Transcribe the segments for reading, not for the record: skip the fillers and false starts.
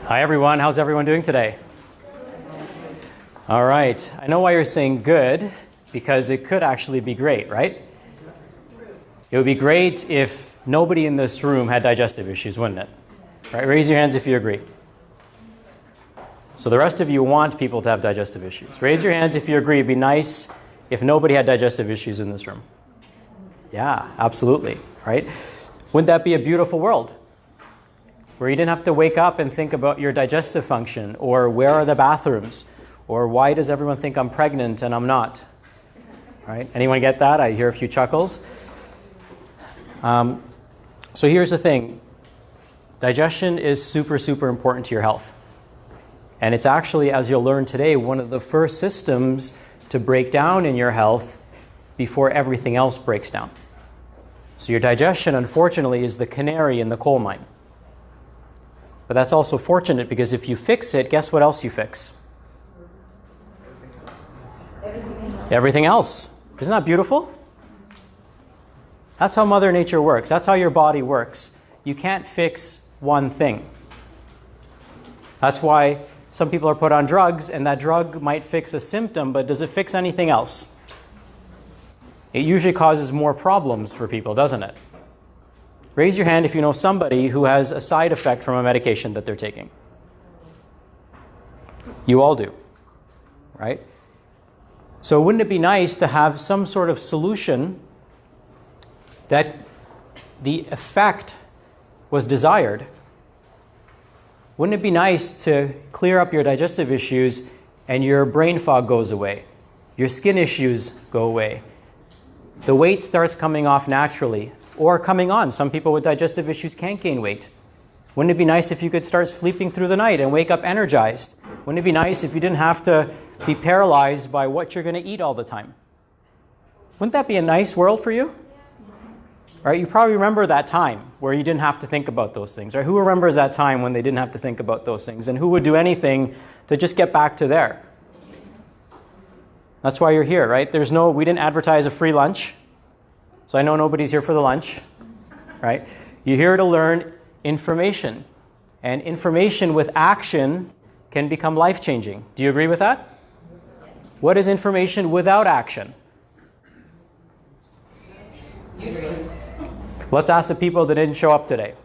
Hi everyone, how's everyone doing today? All right, I know why you're saying good, because it could actually be great, right? It would be great if nobody in this room had digestive issues, wouldn't it? Right, raise your hands if you agree. So the rest of you want people to have digestive issues. Raise your hands if you agree. It'd be nice if nobody had digestive issues in this room. Yeah, absolutely, right? Wouldn't that be a beautiful world? Where you didn't have to wake up and think about your digestive function, or where are the bathrooms, or why does everyone think I'm pregnant and I'm not? Right? Anyone get that? I hear a few chuckles. So here's the thing. Digestion is super, super important to your health. And it's actually, as you'll learn today, one of the first systems to break down in your health before everything else breaks down. So your digestion, unfortunately, is the canary in the coal mine. But that's also fortunate, because if you fix it, guess what else you fix? Everything else. Isn't that beautiful? That's how Mother Nature works. That's how your body works. You can't fix one thing. That's why some people are put on drugs, and that drug might fix a symptom, but does it fix anything else? It usually causes more problems for people, doesn't it? Raise your hand if you know somebody who has a side effect from a medication that they're taking. You all do, right? So wouldn't it be nice to have some sort of solution that the effect was desired? Wouldn't it be nice to clear up your digestive issues and your brain fog goes away, your skin issues go away, the weight starts coming off naturally, or coming on? Some people with digestive issues can't gain weight. Wouldn't it be nice if you could start sleeping through the night and wake up energized? Wouldn't it be nice if you didn't have to be paralyzed by what you're going to eat all the time? Wouldn't that be a nice world for you? Right? You probably remember that time where you didn't have to think about those things. Right? Who remembers that time when they didn't have to think about those things? And who would do anything to just get back to there? That's why you're here, right? We didn't advertise a free lunch. So I know nobody's here for the lunch, right? You're here to learn information. And information with action can become life-changing. Do you agree with that? What is information without action? Let's ask the people that didn't show up today.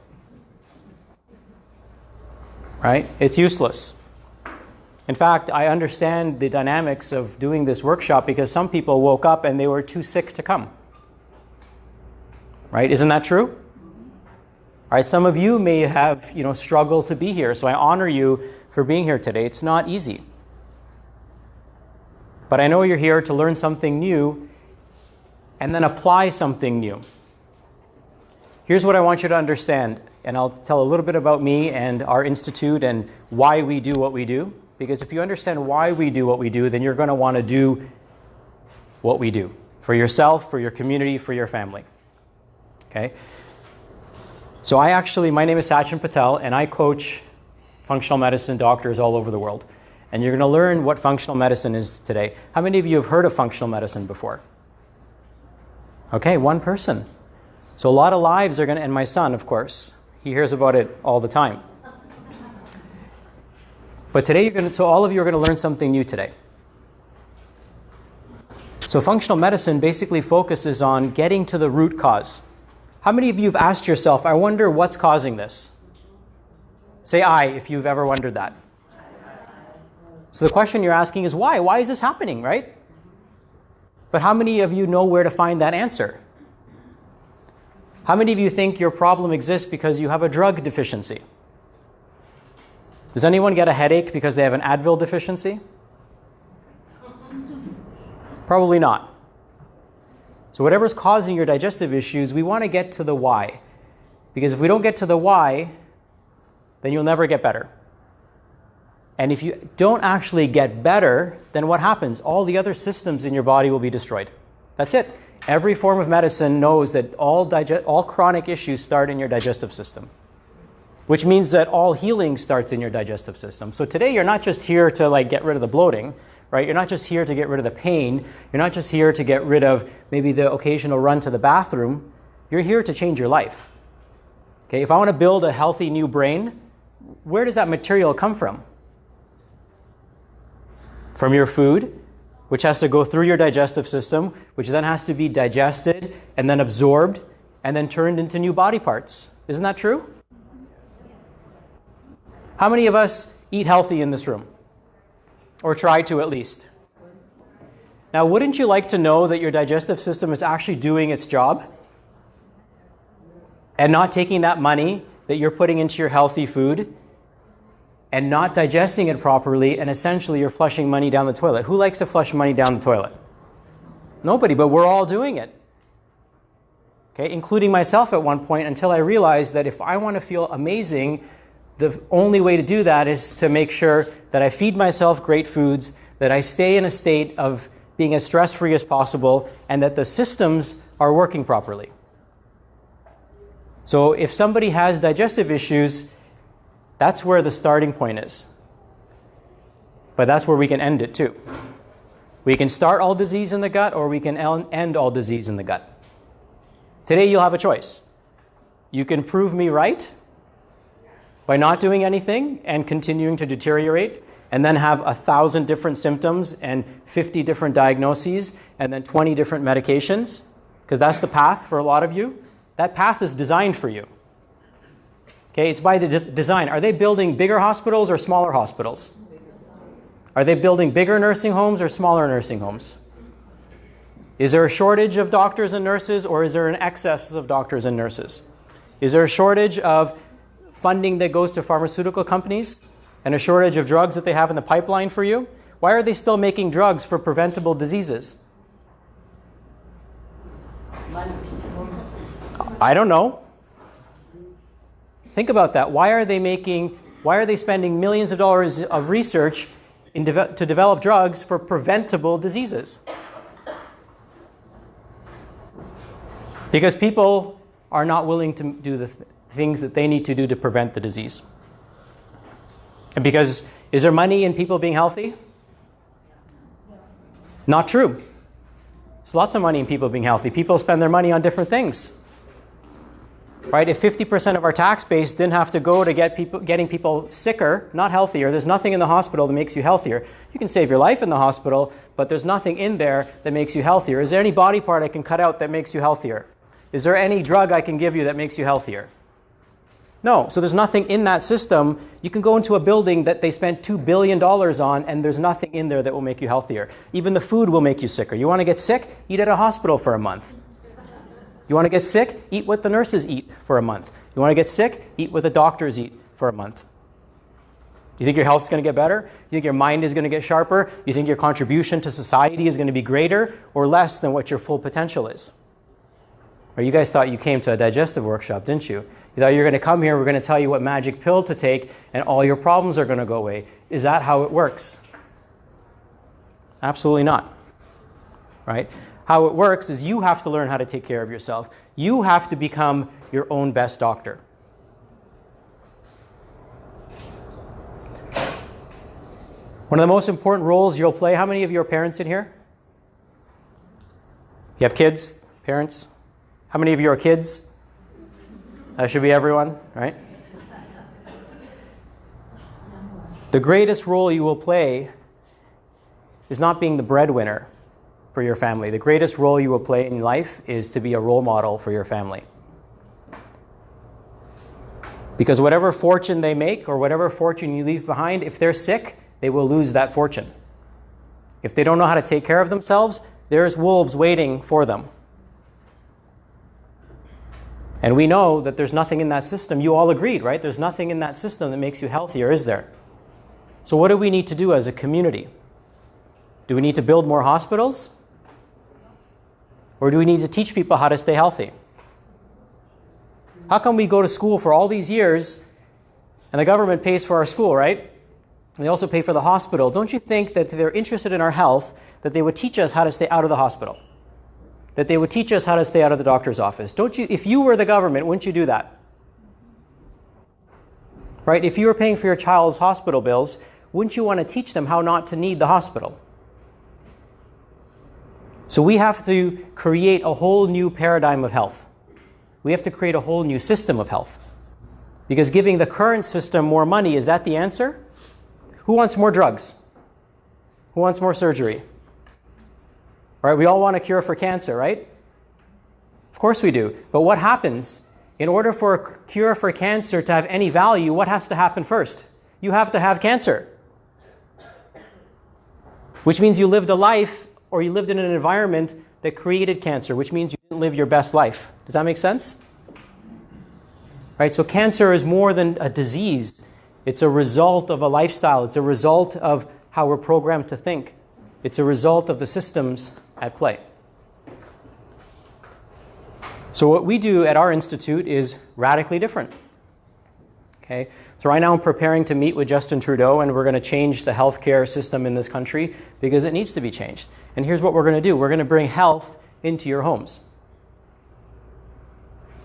Right? It's useless. In fact, I understand the dynamics of doing this workshop because some people woke up and they were too sick to come. Right? Isn't that true? All right, some of you may have, struggled to be here, so I honor you for being here today. It's not easy. But I know you're here to learn something new and then apply something new. Here's what I want you to understand, and I'll tell a little bit about me and our institute and why we do what we do. Because if you understand why we do what we do, then you're going to want to do what we do for yourself, for your community, for your family. Okay? So my name is Sachin Patel, and I coach functional medicine doctors all over the world. And you're going to learn what functional medicine is today. How many of you have heard of functional medicine before? Okay, one person. So a lot of lives are going to, and my son, of course, he hears about it all the time. But today, so all of you are going to learn something new today. So functional medicine basically focuses on getting to the root cause. How many of you have asked yourself, I wonder what's causing this? Say I if you've ever wondered that. So the question you're asking is why? Why is this happening, right? But how many of you know where to find that answer? How many of you think your problem exists because you have a drug deficiency? Does anyone get a headache because they have an Advil deficiency? Probably not. So whatever's causing your digestive issues, we want to get to the why. Because if we don't get to the why, then you'll never get better. And if you don't actually get better, then what happens? All the other systems in your body will be destroyed. That's it. Every form of medicine knows that all chronic issues start in your digestive system, which means that all healing starts in your digestive system. So today you're not just here to get rid of the bloating, right? You're not just here to get rid of the pain. You're not just here to get rid of maybe the occasional run to the bathroom. You're here to change your life. Okay, if I want to build a healthy new brain, where does that material come from? From your food, which has to go through your digestive system, which then has to be digested and then absorbed and then turned into new body parts. Isn't that true? How many of us eat healthy in this room? Or try to, at least? Now, wouldn't you like to know that your digestive system is actually doing its job and not taking that money that you're putting into your healthy food and not digesting it properly, and essentially you're flushing money down the toilet? Who likes to flush money down the toilet? Nobody, but we're all doing it. Okay, including myself at one point, until I realized that if I want to feel amazing, the only way to do that is to make sure that I feed myself great foods, that I stay in a state of being as stress-free as possible, and that the systems are working properly. So if somebody has digestive issues, that's where the starting point is. But that's where we can end it too. We can start all disease in the gut, or we can end all disease in the gut. Today you'll have a choice. You can prove me right by not doing anything and continuing to deteriorate, and then have 1,000 different symptoms and 50 different diagnoses and then 20 different medications, because that's the path for a lot of you. That path is designed for you. Okay, it's by the design. Are they building bigger hospitals or smaller hospitals? Are they building bigger nursing homes or smaller nursing homes? Is there a shortage of doctors and nurses, or is there an excess of doctors and nurses? Is there a shortage of funding that goes to pharmaceutical companies and a shortage of drugs that they have in the pipeline for you? Why are they still making drugs for preventable diseases? I don't know. Think about that. Why are they spending millions of dollars of research to develop drugs for preventable diseases? Because people are not willing to do the things that they need to do to prevent the disease. And because, is there money in people being healthy? Not true. There's lots of money in people being healthy. People spend their money on different things. Right? If 50% of our tax base didn't have to go to getting people sicker, not healthier, there's nothing in the hospital that makes you healthier. You can save your life in the hospital, but there's nothing in there that makes you healthier. Is there any body part I can cut out that makes you healthier? Is there any drug I can give you that makes you healthier? No. So there's nothing in that system. You can go into a building that they spent $2 billion on, and there's nothing in there that will make you healthier. Even the food will make you sicker. You want to get sick? Eat at a hospital for a month. You want to get sick? Eat what the nurses eat for a month. You want to get sick? Eat what the doctors eat for a month. You think your health is going to get better? You think your mind is going to get sharper? You think your contribution to society is going to be greater or less than what your full potential is? Or you guys thought you came to a digestive workshop, didn't you? You thought you were going to come here, we're going to tell you what magic pill to take, and all your problems are going to go away. Is that how it works? Absolutely not. Right? How it works is you have to learn how to take care of yourself. You have to become your own best doctor. One of the most important roles you'll play, how many of you are parents in here? You have kids, parents? How many of you are kids? That should be everyone, right? The greatest role you will play is not being the breadwinner for your family. The greatest role you will play in life is to be a role model for your family. Because whatever fortune they make or whatever fortune you leave behind, if they're sick, they will lose that fortune. If they don't know how to take care of themselves, there's wolves waiting for them. And we know that there's nothing in that system. You all agreed, right? There's nothing in that system that makes you healthier, is there? So what do we need to do as a community? Do we need to build more hospitals? Or do we need to teach people how to stay healthy? How come we go to school for all these years and the government pays for our school, right? And they also pay for the hospital. Don't you think that if they're interested in our health, that they would teach us how to stay out of the hospital? That they would teach us how to stay out of the doctor's office? Don't you? If you were the government, wouldn't you do that? Right? If you were paying for your child's hospital bills, wouldn't you want to teach them how not to need the hospital? So we have to create a whole new paradigm of health. We have to create a whole new system of health. Because giving the current system more money, is that the answer? Who wants more drugs? Who wants more surgery? Right? We all want a cure for cancer, right? Of course we do. But what happens? In order for a cure for cancer to have any value, what has to happen first? You have to have cancer. Which means you lived a life, or you lived in an environment that created cancer, which means you didn't live your best life. Does that make sense? Right? So cancer is more than a disease. It's a result of a lifestyle. It's a result of how we're programmed to think. It's a result of the systems at play. So what we do at our institute is radically different. Okay? So right now I'm preparing to meet with Justin Trudeau, and we're going to change the healthcare system in this country because it needs to be changed. And here's what we're going to do. We're going to bring health into your homes.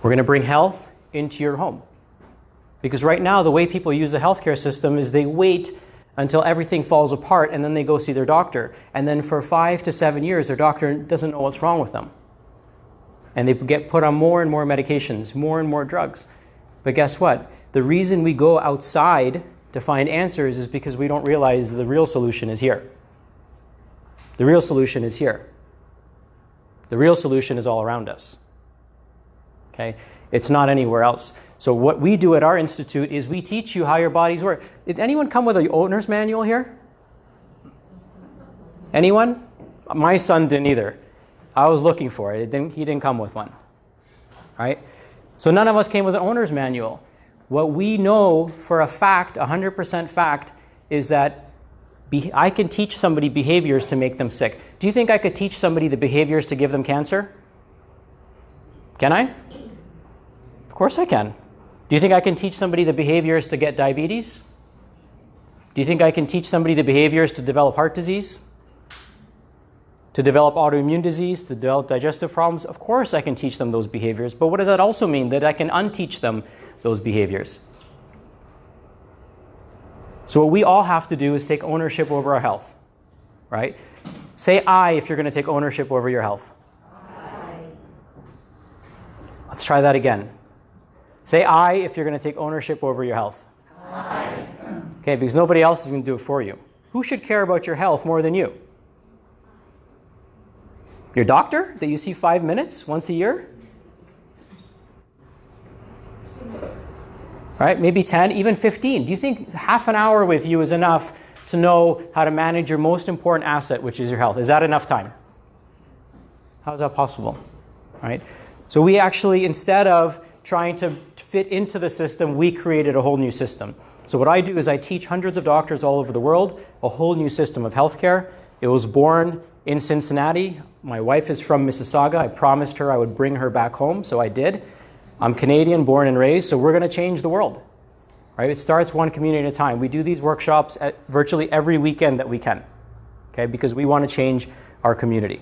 We're going to bring health into your home. Because right now, the way people use the healthcare system is they wait until everything falls apart and then they go see their doctor. And then for 5 to 7 years, their doctor doesn't know what's wrong with them. And they get put on more and more medications, more and more drugs. But guess what? The reason we go outside to find answers is because we don't realize the real solution is here. The real solution is here. The real solution is all around us. Okay? It's not anywhere else. So what we do at our institute is we teach you how your bodies work. Did anyone come with an owner's manual here? Anyone? My son didn't either. I was looking for it. He didn't come with one. Right? So none of us came with an owner's manual. What we know for a fact, 100% fact, is that I can teach somebody behaviors to make them sick. Do you think I could teach somebody the behaviors to give them cancer? Can I? Of course I can. Do you think I can teach somebody the behaviors to get diabetes? Do you think I can teach somebody the behaviors to develop heart disease? To develop autoimmune disease, to develop digestive problems? Of course I can teach them those behaviors. But what does that also mean? That I can unteach them those behaviors. So what we all have to do is take ownership over our health. Right? Say I if you're going to take ownership over your health. I. Let's try that again. Say I if you're going to take ownership over your health. I. Okay, because nobody else is going to do it for you. Who should care about your health more than you? Your doctor that you see 5 minutes once a year? Right? Maybe 10, even 15. Do you think half an hour with you is enough to know how to manage your most important asset, which is your health? Is that enough time? How is that possible? Right? So we actually, instead of trying to fit into the system, we created a whole new system. So what I do is I teach hundreds of doctors all over the world a whole new system of healthcare. It was born in Cincinnati. My wife is from Mississauga. I promised her I would bring her back home, so I did. I'm Canadian, born and raised, so we're going to change the world. Right? It starts one community at a time. We do these workshops at virtually every weekend that we can, okay? Because we want to change our community.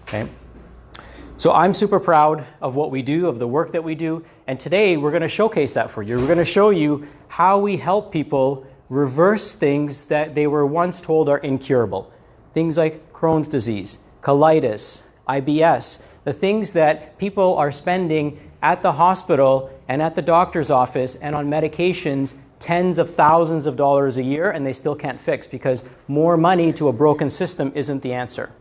Okay? So I'm super proud of what we do, of the work that we do, and today we're going to showcase that for you. We're going to show you how we help people reverse things that they were once told are incurable. Things like Crohn's disease, colitis, IBS, the things that people are spending at the hospital and at the doctor's office and on medications tens of thousands of dollars a year, and they still can't fix because more money to a broken system isn't the answer.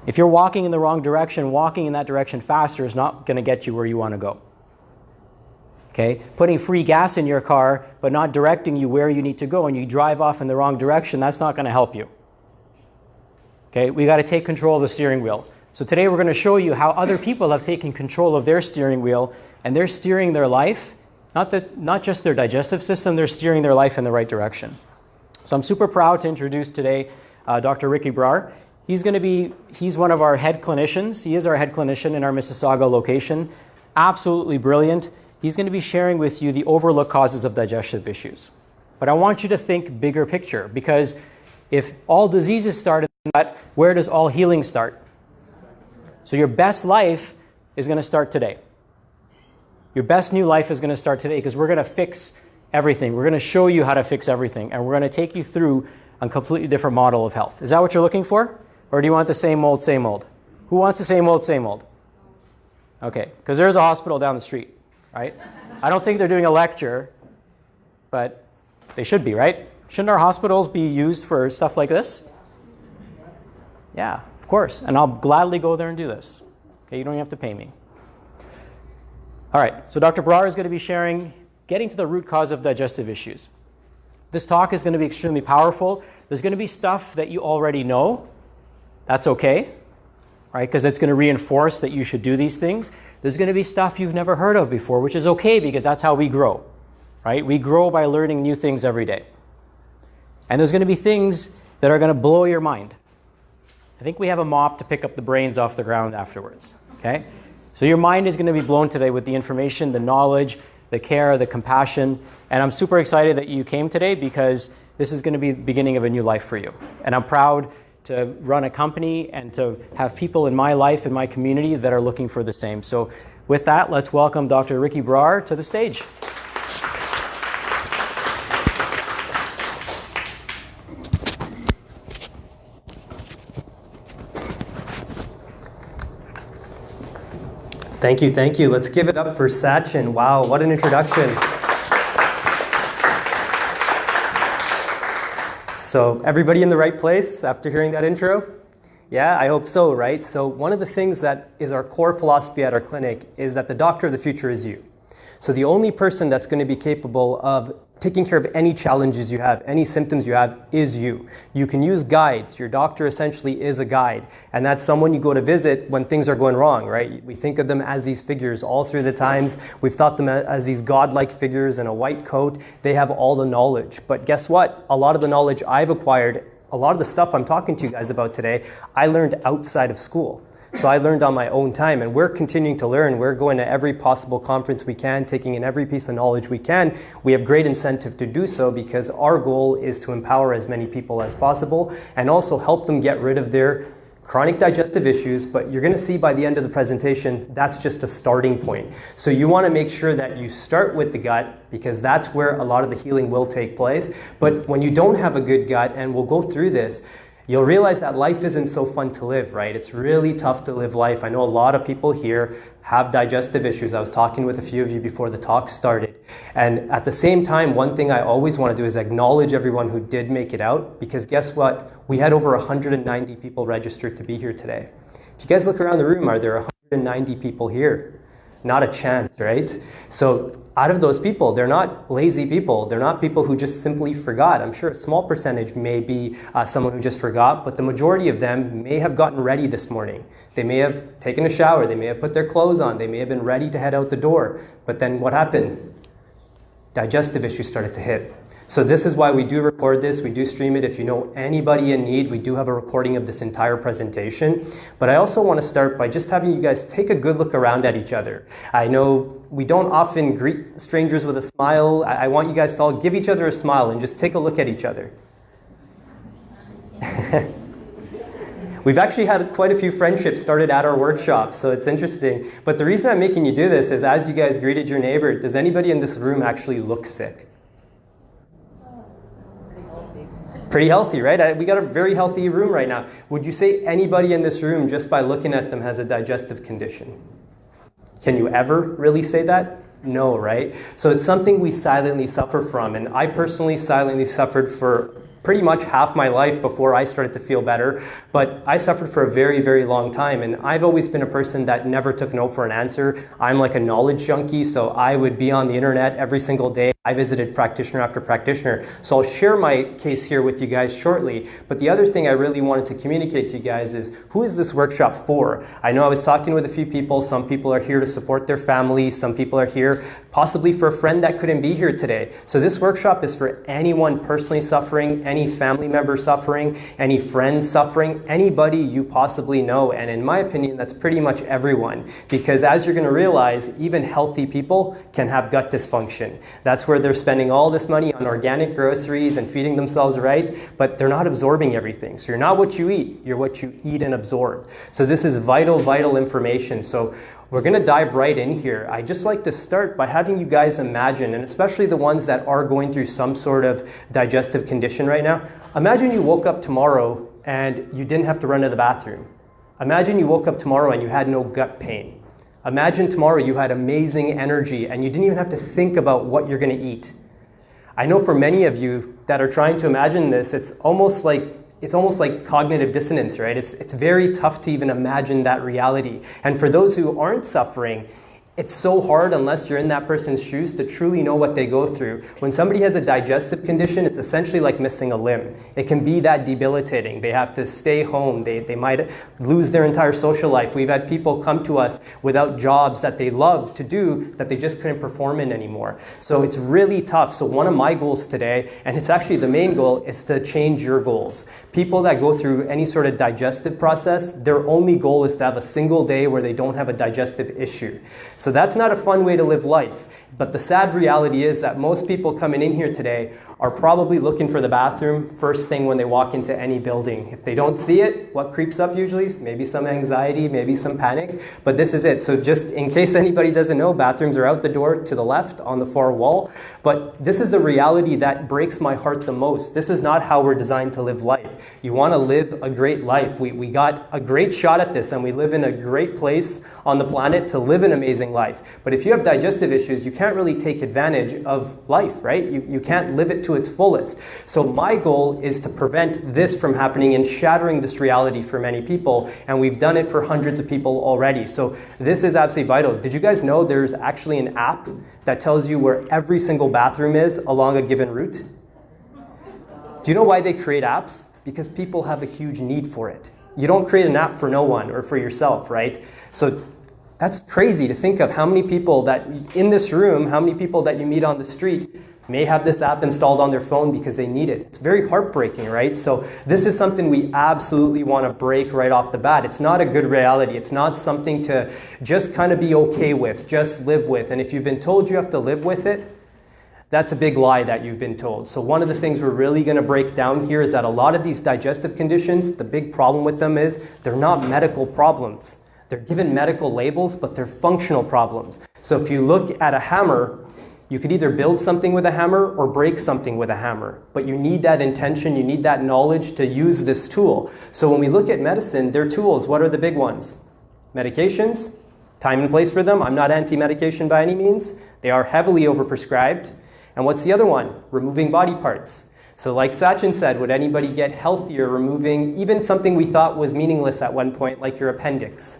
If you're walking in the wrong direction, walking in that direction faster is not going to get you where you want to go. Okay? Putting free gas in your car but not directing you where you need to go and you drive off in the wrong direction, that's not going to help you. Okay? We got to take control of the steering wheel. So today we're going to show you how other people have taken control of their steering wheel and they're steering their life, not just their digestive system, they're steering their life in the right direction. So I'm super proud to introduce today Dr. Ricky Brar. He's one of our head clinicians. He is our head clinician in our Mississauga location. Absolutely brilliant. He's going to be sharing with you the overlooked causes of digestive issues. But I want you to think bigger picture, because if all diseases start in that, where does all healing start? So your best life is going to start today. Your best new life is going to start today because we're going to fix everything. We're going to show you how to fix everything, and we're going to take you through a completely different model of health. Is that what you're looking for? Or do you want the same old, same old? Who wants the same old, same old? Okay, because there's a hospital down the street. right? I don't think they're doing a lecture, but they should be, right? Shouldn't our hospitals be used for stuff like this? Yeah, of course. And I'll gladly go there and do this. Okay, you don't even have to pay me. All right, so Dr. Brar is going to be sharing getting to the root cause of digestive issues. This talk is going to be extremely powerful. There's going to be stuff that you already know. That's okay, right? Because it's going to reinforce that you should do these things. There's going to be stuff you've never heard of before, which is okay because that's how we grow, right? We grow by learning new things every day. And there's going to be things that are going to blow your mind. I think we have a mop to pick up the brains off the ground afterwards, okay? So your mind is going to be blown today with the information, the knowledge, the care, the compassion, and I'm super excited that you came today because this is going to be the beginning of a new life for you. And I'm proud to run a company and to have people in my life, in my community that are looking for the same. So with that, let's welcome Dr. Ricky Brar to the stage. Thank you, thank you. Let's give it up for Sachin. Wow, what an introduction. So everybody in the right place after hearing that intro? Yeah, I hope so, right? So one of the things that is our core philosophy at our clinic is that the doctor of the future is you. So the only person that's going to be capable of taking care of any challenges you have, any symptoms you have, is you. You can use guides. Your doctor essentially is a guide. And that's someone you go to visit when things are going wrong, right? We think of them as these figures all through the times. We've thought them as these godlike figures in a white coat. They have all the knowledge. But guess what? A lot of the knowledge I've acquired, a lot of the stuff I'm talking to you guys about today, I learned outside of school. So I learned on my own time, and we're continuing to learn. We're going to every possible conference we can, taking in every piece of knowledge we can. We have great incentive to do so because our goal is to empower as many people as possible and also help them get rid of their chronic digestive issues. But you're going to see by the end of the presentation, that's just a starting point. So you want to make sure that you start with the gut because that's where a lot of the healing will take place. But when you don't have a good gut, and we'll go through this, you'll realize that life isn't so fun to live, right? It's really tough to live life. I know a lot of people here have digestive issues. I was talking with a few of you before the talk started. And at the same time, one thing I always want to do is acknowledge everyone who did make it out, because guess what? We had over 190 people registered to be here today. If you guys look around the room, are there 190 people here? Not a chance, right? So out of those people, they're not lazy people. They're not people who just simply forgot. I'm sure a small percentage may be someone who just forgot, but the majority of them may have gotten ready this morning. They may have taken a shower. They may have put their clothes on. They may have been ready to head out the door. But then what happened? Digestive issues started to hit. So this is why we do record this. We do stream it. If you know anybody in need, we do have a recording of this entire presentation. But I also want to start by just having you guys take a good look around at each other. I know we don't often greet strangers with a smile. I want you guys to all give each other a smile and just take a look at each other. We've actually had quite a few friendships started at our workshops, so it's interesting. But the reason I'm making you do this is as you guys greeted your neighbor, does anybody in this room actually look sick? Pretty healthy, right? We got a very healthy room right now. Would you say anybody in this room, just by looking at them, has a digestive condition? Can you ever really say that? No, right? So it's something we silently suffer from. And I personally silently suffered for pretty much half my life before I started to feel better. But I suffered for a very, very long time. And I've always been a person that never took no for an answer. I'm like a knowledge junkie, so I would be on the internet every single day. I visited practitioner after practitioner. So I'll share my case here with you guys shortly. But the other thing I really wanted to communicate to you guys is, who is this workshop for? I know I was talking with a few people. Some people are here to support their family. Some people are here possibly for a friend that couldn't be here today. So this workshop is for anyone personally suffering, any family member suffering, any friends suffering, anybody you possibly know. And in my opinion, that's pretty much everyone. Because as you're going to realize, even healthy people can have gut dysfunction. That's where they're spending all this money on organic groceries and feeding themselves right, but they're not absorbing everything. So you're not what you eat, you're what you eat and absorb. So this is vital, vital information. So we're going to dive right in here. I just like to start by having you guys imagine, and especially the ones that are going through some sort of digestive condition right now. Imagine you woke up tomorrow and you didn't have to run to the bathroom. Imagine you woke up tomorrow and you had no gut pain. Imagine tomorrow you had amazing energy and you didn't even have to think about what you're going to eat. I know for many of you that are trying to imagine this, it's almost like cognitive dissonance, right? It's very tough to even imagine that reality. And for those who aren't suffering, it's so hard unless you're in that person's shoes to truly know what they go through. When somebody has a digestive condition, it's essentially like missing a limb. It can be that debilitating. They have to stay home. They might lose their entire social life. We've had people come to us without jobs that they love to do that they just couldn't perform in anymore. So it's really tough. So one of my goals today, and it's actually the main goal, is to change your goals. People that go through any sort of digestive process, their only goal is to have a single day where they don't have a digestive issue. So that's not a fun way to live life. But the sad reality is that most people coming in here today are probably looking for the bathroom first thing when they walk into any building. If they don't see it, what creeps up usually? Maybe some anxiety, maybe some panic, but this is it. So just in case anybody doesn't know, bathrooms are out the door to the left on the far wall. But this is the reality that breaks my heart the most. This is not how we're designed to live life. You want to live a great life. We got a great shot at this, and we live in a great place on the planet to live an amazing life. But if you have digestive issues, you can't really take advantage of life, right? You can't live it to its fullest. So my goal is to prevent this from happening and shattering this reality for many people, and we've done it for hundreds of people already. So this is absolutely vital. Did you guys know there's actually an app that tells you where every single bathroom is along a given route? Do you know why they create apps? Because people have a huge need for it. You don't create an app for no one or for yourself, right? So that's crazy to think of how many people that in this room, how many people that you meet on the street may have this app installed on their phone because they need it. It's very heartbreaking, right? So this is something we absolutely want to break right off the bat. It's not a good reality. It's not something to just kind of be okay with, just live with. And if you've been told you have to live with it, that's a big lie that you've been told. So one of the things we're really going to break down here is that a lot of these digestive conditions, the big problem with them is they're not medical problems. They're given medical labels, but they're functional problems. So if you look at a hammer, you could either build something with a hammer or break something with a hammer. But you need that intention, you need that knowledge to use this tool. So when we look at medicine, they're tools. What are the big ones? Medications, time and place for them. I'm not anti-medication by any means. They are heavily overprescribed. And what's the other one? Removing body parts. So like Sachin said, would anybody get healthier removing even something we thought was meaningless at one point, like your appendix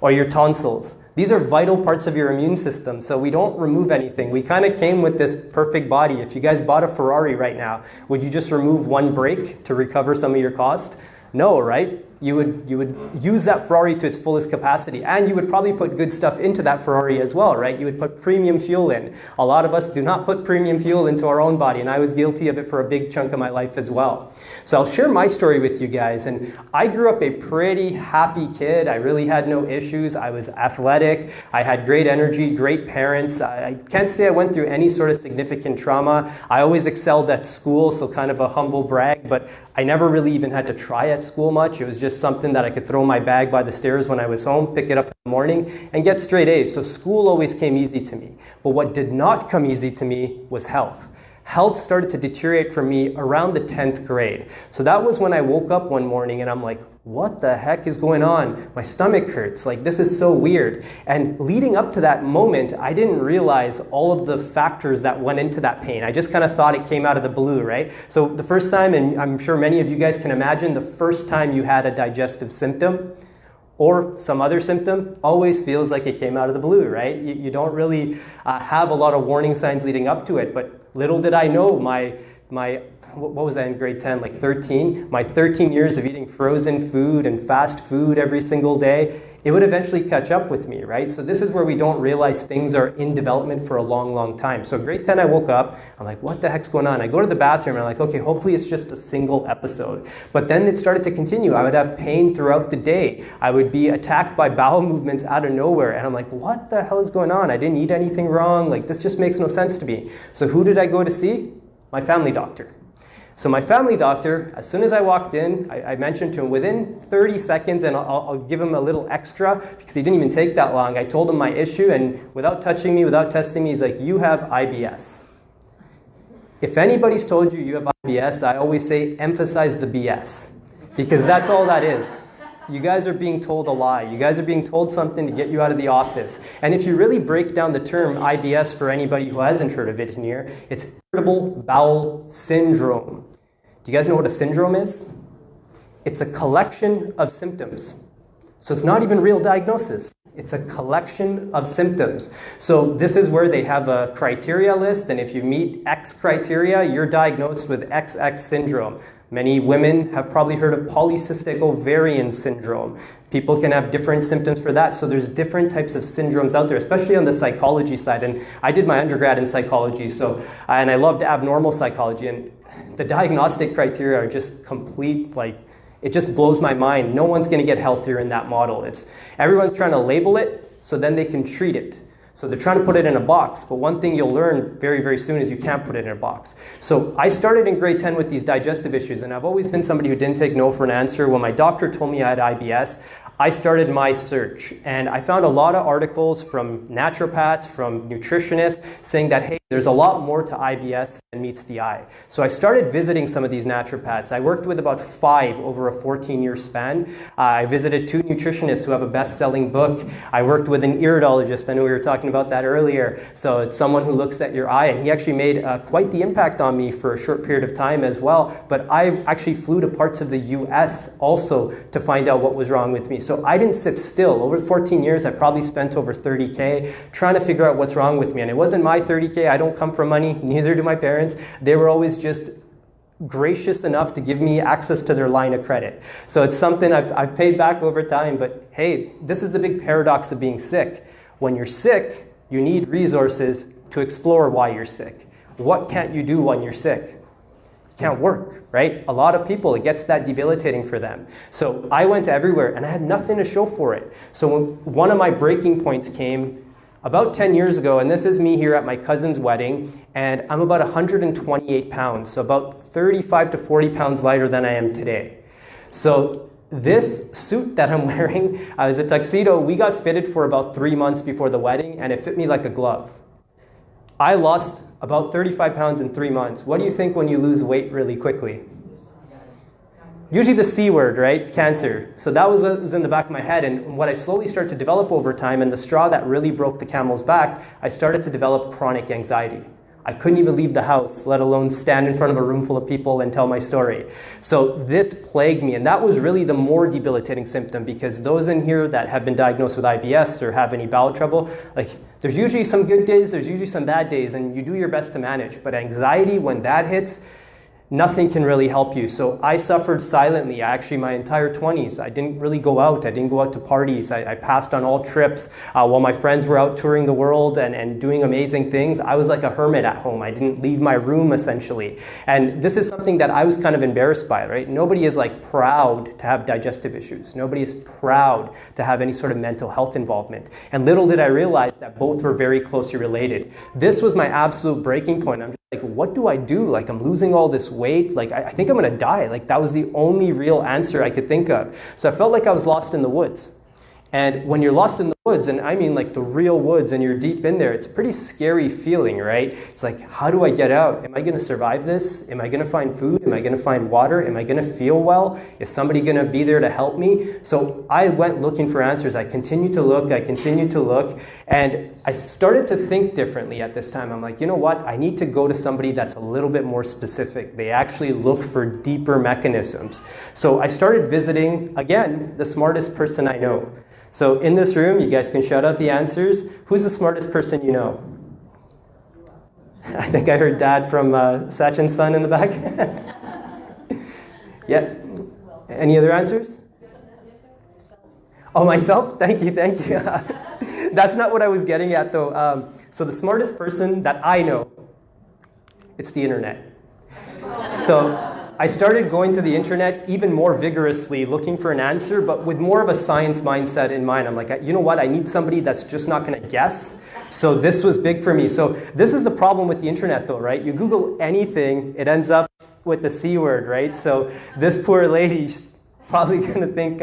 or your tonsils? These are vital parts of your immune system, so we don't remove anything. We kind of came with this perfect body. If you guys bought a Ferrari right now, would you just remove one brake to recover some of your cost? No, right? You would use that Ferrari to its fullest capacity, and you would probably put good stuff into that Ferrari as well, right? You would put premium fuel in. A lot of us do not put premium fuel into our own body, and I was guilty of it for a big chunk of my life as well. So I'll share my story with you guys, and I grew up a pretty happy kid. I really had no issues. I was athletic. I had great energy, great parents. I can't say I went through any sort of significant trauma. I always excelled at school, so kind of a humble brag, but I never really even had to try at school much. It was just something that I could throw my bag by the stairs when I was home, pick it up in the morning, and get straight A's. So school always came easy to me. But what did not come easy to me was health. Health started to deteriorate for me around the 10th grade. So that was when I woke up one morning and I'm like, what the heck is going on? My stomach hurts. Like, this is so weird. And leading up to that moment, I didn't realize all of the factors that went into that pain. I just kind of thought it came out of the blue, right? So the first time, and I'm sure many of you guys can imagine, the first time you had a digestive symptom or some other symptom always feels like it came out of the blue, right? You don't really have a lot of warning signs leading up to it, but little did I know what was I in grade 10, like 13? My 13 years of eating frozen food and fast food every single day, it would eventually catch up with me, right? So this is where we don't realize things are in development for a long, long time. So grade 10, I woke up, I'm like, what the heck's going on? I go to the bathroom and I'm like, okay, hopefully it's just a single episode. But then it started to continue. I would have pain throughout the day. I would be attacked by bowel movements out of nowhere. And I'm like, what the hell is going on? I didn't eat anything wrong. Like, this just makes no sense to me. So who did I go to see? My family doctor. So my family doctor, as soon as I walked in, I mentioned to him within 30 seconds, and I'll give him a little extra because he didn't even take that long. I told him my issue, and without touching me, without testing me, he's like, you have IBS. If anybody's told you you have IBS, I always say emphasize the BS because that's all that is. You guys are being told a lie. You guys are being told something to get you out of the office. And if you really break down the term IBS for anybody who hasn't heard of it in here, it's irritable bowel syndrome. Do you guys know what a syndrome is? It's a collection of symptoms. So it's not even real diagnosis. It's a collection of symptoms. So this is where they have a criteria list, and if you meet X criteria, you're diagnosed with XX syndrome. Many women have probably heard of polycystic ovarian syndrome. People can have different symptoms for that. So there's different types of syndromes out there, especially on the psychology side. And I did my undergrad in psychology, and I loved abnormal psychology. And the diagnostic criteria are just complete, it just blows my mind. No one's going to get healthier in that model. Everyone's trying to label it so then they can treat it. So they're trying to put it in a box, but one thing you'll learn very, very soon is you can't put it in a box. So I started in grade 10 with these digestive issues, and I've always been somebody who didn't take no for an answer. When my doctor told me I had IBS, I started my search, and I found a lot of articles from naturopaths, from nutritionists, saying that, hey, there's a lot more to IBS than meets the eye. So I started visiting some of these naturopaths. I worked with about 5 over a 14-year span. I visited 2 nutritionists who have a best-selling book. I worked with an iridologist. I know we were talking about that earlier. So it's someone who looks at your eye, and he actually made quite the impact on me for a short period of time as well. But I actually flew to parts of the US also to find out what was wrong with me. So I didn't sit still. Over 14 years, I probably spent over 30K trying to figure out what's wrong with me. And it wasn't my 30K. I don't come from money, neither do my parents. They were always just gracious enough to give me access to their line of credit. So it's something I've paid back over time. But hey, this is the big paradox of being sick. When you're sick, you need resources to explore why you're sick. What can't you do when you're sick? Can't work, right? A lot of people, it gets that debilitating for them. So I went everywhere and I had nothing to show for it. So when one of my breaking points came about 10 years ago, and this is me here at my cousin's wedding, and I'm about 128 pounds, so about 35 to 40 pounds lighter than I am today. So this suit that I'm wearing is a tuxedo. We got fitted for about 3 months before the wedding, and it fit me like a glove. I lost about 35 pounds in 3 months. What do you think when you lose weight really quickly? Usually the C word, right? Cancer. So that was what was in the back of my head. And what I slowly started to develop over time, and the straw that really broke the camel's back, I started to develop chronic anxiety. I couldn't even leave the house, let alone stand in front of a room full of people and tell my story. So this plagued me, and that was really the more debilitating symptom, because those in here that have been diagnosed with IBS or have any bowel trouble, there's usually some good days, there's usually some bad days, and you do your best to manage. But anxiety, when that hits, nothing can really help you. So I suffered silently. Actually, my entire 20s, I didn't really go out. I didn't go out to parties. I passed on all trips. While my friends were out touring the world and doing amazing things, I was like a hermit at home. I didn't leave my room, essentially. And this is something that I was kind of embarrassed by, right? Nobody is proud to have digestive issues. Nobody is proud to have any sort of mental health involvement. And little did I realize that both were very closely related. This was my absolute breaking point. I'm just what do I do? I'm losing all this weight. I think I'm going to die. That was the only real answer I could think of. So I felt like I was lost in the woods. And when you're lost in the woods, and I mean the real woods, and you're deep in there, it's a pretty scary feeling, right? It's how do I get out? Am I going to survive this? Am I going to find food? Am I going to find water? Am I going to feel well? Is somebody going to be there to help me? So I went looking for answers. I continued to look. And I started to think differently at this time. I'm you know what? I need to go to somebody that's a little bit more specific. They actually look for deeper mechanisms. So I started visiting, again, the smartest person I know. So in this room, you guys can shout out the answers. Who's the smartest person you know? I think I heard Dad from Sachin's son in the back. Yeah. Any other answers? Oh, myself? Thank you. That's not what I was getting at, though. So the smartest person that I know, it's the internet. So I started going to the internet even more vigorously, looking for an answer, but with more of a science mindset in mind. I'm you know what? I need somebody that's just not going to guess. So this was big for me. So this is the problem with the internet, though, right? You Google anything, it ends up with the C word, right? So this poor lady's probably going to think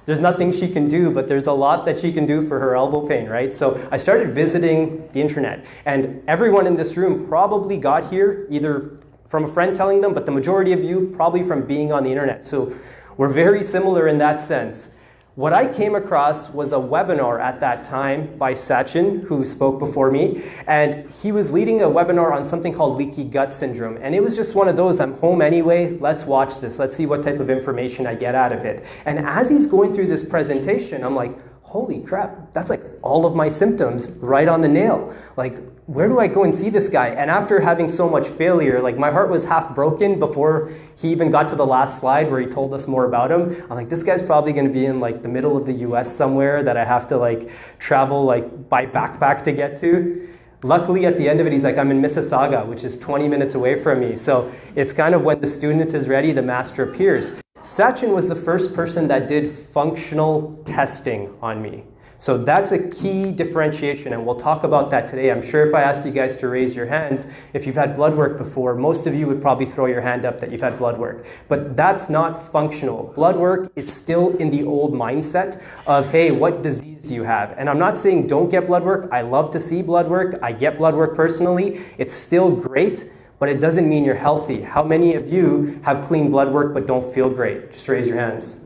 there's nothing she can do, but there's a lot that she can do for her elbow pain, right? So I started visiting the internet, and everyone in this room probably got here either from a friend telling them, but the majority of you probably from being on the internet. So we're very similar in that sense. What I came across was a webinar at that time by Sachin, who spoke before me, and he was leading a webinar on something called Leaky Gut Syndrome. And it was just one of those, I'm home anyway, let's watch this, let's see what type of information I get out of it. And as he's going through this presentation, I'm like, holy crap, that's like all of my symptoms right on the nail. Like, where do I go and see this guy? And after having so much failure, like my heart was half broken before he even got to the last slide where he told us more about him. I'm like, this guy's probably gonna be in like the middle of the US somewhere that I have to like travel like by backpack to get to. Luckily, at the end of it, he's like, I'm in Mississauga, which is 20 minutes away from me. So it's kind of when the student is ready, the master appears. Sachin was the first person that did functional testing on me. So that's a key differentiation, and we'll talk about that today. I'm sure if I asked you guys to raise your hands, if you've had blood work before, most of you would probably throw your hand up that you've had blood work. But that's not functional. Blood work is still in the old mindset of, hey, what disease do you have? And I'm not saying don't get blood work. I love to see blood work. I get blood work personally. It's still great, but it doesn't mean you're healthy. How many of you have clean blood work but don't feel great? Just raise your hands.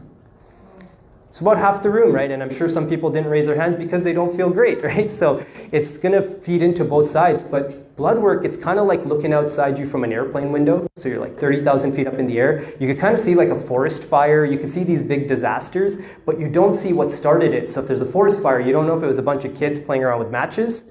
It's about half the room, right? And I'm sure some people didn't raise their hands because they don't feel great, right? So it's gonna feed into both sides. But blood work, it's kind of like looking outside you from an airplane window. So you're like 30,000 feet up in the air. You could kind of see like a forest fire. You could see these big disasters, but you don't see what started it. So if there's a forest fire, you don't know if it was a bunch of kids playing around with matches,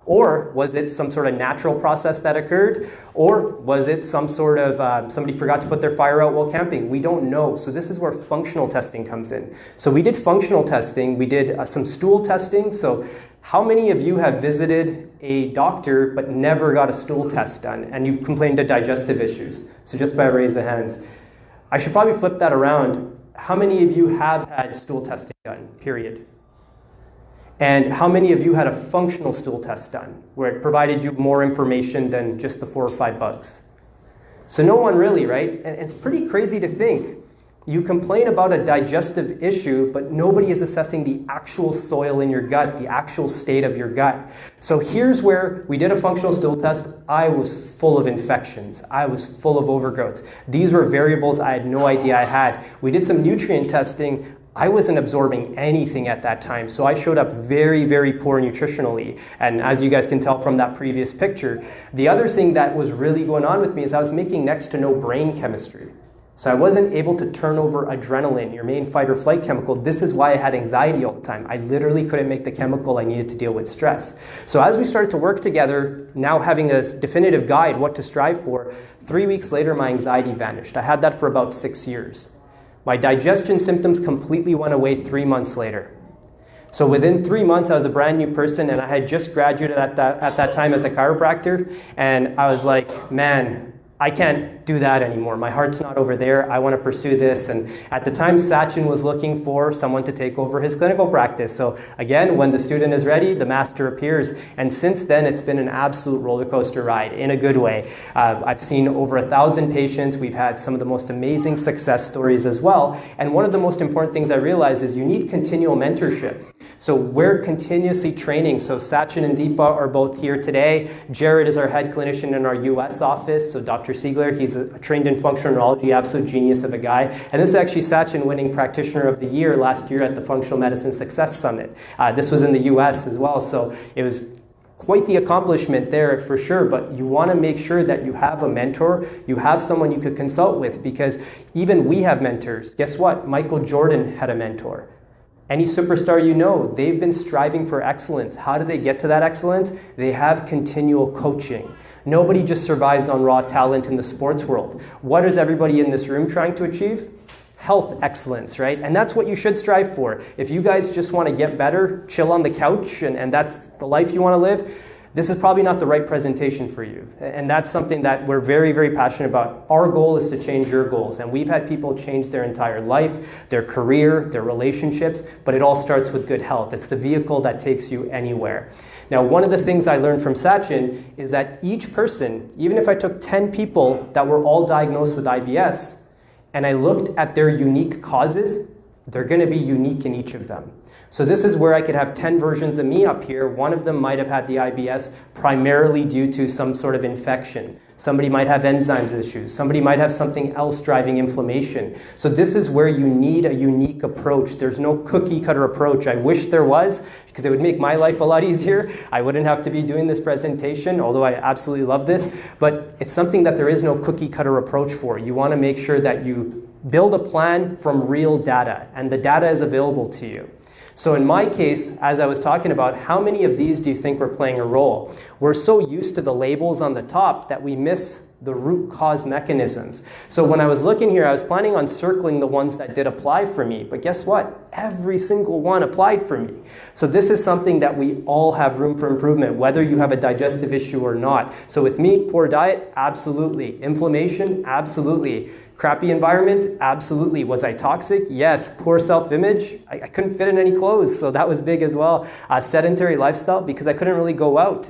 or was it some sort of natural process that occurred? Or was it some sort of, somebody forgot to put their fire out while camping? We don't know. So this is where functional testing comes in. So we did functional testing. We did some stool testing. So how many of you have visited a doctor but never got a stool test done and you've complained of digestive issues? So just by a raise of hands. I should probably flip that around. How many of you have had stool testing done, period? And how many of you had a functional stool test done, where it provided you more information than just the 4 or 5 bugs? So no one really, right? And it's pretty crazy to think. You complain about a digestive issue, but nobody is assessing the actual soil in your gut, the actual state of your gut. So here's where we did a functional stool test. I was full of infections. I was full of overgrowths. These were variables I had no idea I had. We did some nutrient testing. I wasn't absorbing anything at that time, so I showed up very, very poor nutritionally. And as you guys can tell from that previous picture, the other thing that was really going on with me is I was making next to no brain chemistry. So I wasn't able to turn over adrenaline, your main fight or flight chemical. This is why I had anxiety all the time. I literally couldn't make the chemical I needed to deal with stress. So as we started to work together, now having a definitive guide, what to strive for, 3 weeks later, my anxiety vanished. I had that for about 6 years. My digestion symptoms completely went away 3 months later. So within 3 months, I was a brand new person, and I had just graduated at that time as a chiropractor, and I was like, man, I can't do that anymore. My heart's not over there. I want to pursue this. And at the time, Sachin was looking for someone to take over his clinical practice. So again, when the student is ready, the master appears. And since then, it's been an absolute roller coaster ride in a good way. I've seen over 1,000 patients. We've had some of the most amazing success stories as well. And one of the most important things I realized is you need continual mentorship. So we're continuously training. So Sachin and Deepa are both here today. Jared is our head clinician in our US office. So Dr. Siegler, he's trained in functional neurology, absolute genius of a guy. And this is actually Sachin winning Practitioner of the Year last year at the Functional Medicine Success Summit. This was in the US as well. So it was quite the accomplishment there for sure, but you want to make sure that you have a mentor, you have someone you could consult with, because even we have mentors. Guess what? Michael Jordan had a mentor. Any superstar you know, they've been striving for excellence. How do they get to that excellence? They have continual coaching. Nobody just survives on raw talent in the sports world. What is everybody in this room trying to achieve? Health excellence, right? And that's what you should strive for. If you guys just want to get better, chill on the couch, and that's the life you want to live, this is probably not the right presentation for you. And that's something that we're very, very passionate about. Our goal is to change your goals. And we've had people change their entire life, their career, their relationships, but it all starts with good health. It's the vehicle that takes you anywhere. Now, one of the things I learned from Sachin is that each person, even if I took 10 people that were all diagnosed with IBS, and I looked at their unique causes, they're going to be unique in each of them. So this is where I could have 10 versions of me up here. One of them might have had the IBS primarily due to some sort of infection. Somebody might have enzymes issues. Somebody might have something else driving inflammation. So this is where you need a unique approach. There's no cookie cutter approach. I wish there was, because it would make my life a lot easier. I wouldn't have to be doing this presentation, although I absolutely love this. But it's something that there is no cookie cutter approach for. You want to make sure that you build a plan from real data, and the data is available to you. So in my case, as I was talking about, how many of these do you think were playing a role? We're so used to the labels on the top that we miss the root cause mechanisms. So when I was looking here, I was planning on circling the ones that did apply for me, but guess what? Every single one applied for me. So this is something that we all have room for improvement, whether you have a digestive issue or not. So with me, poor diet, absolutely. Inflammation, absolutely. Crappy environment? Absolutely. Was I toxic? Yes. Poor self-image? I couldn't fit in any clothes, so that was big as well. Sedentary lifestyle, because I couldn't really go out.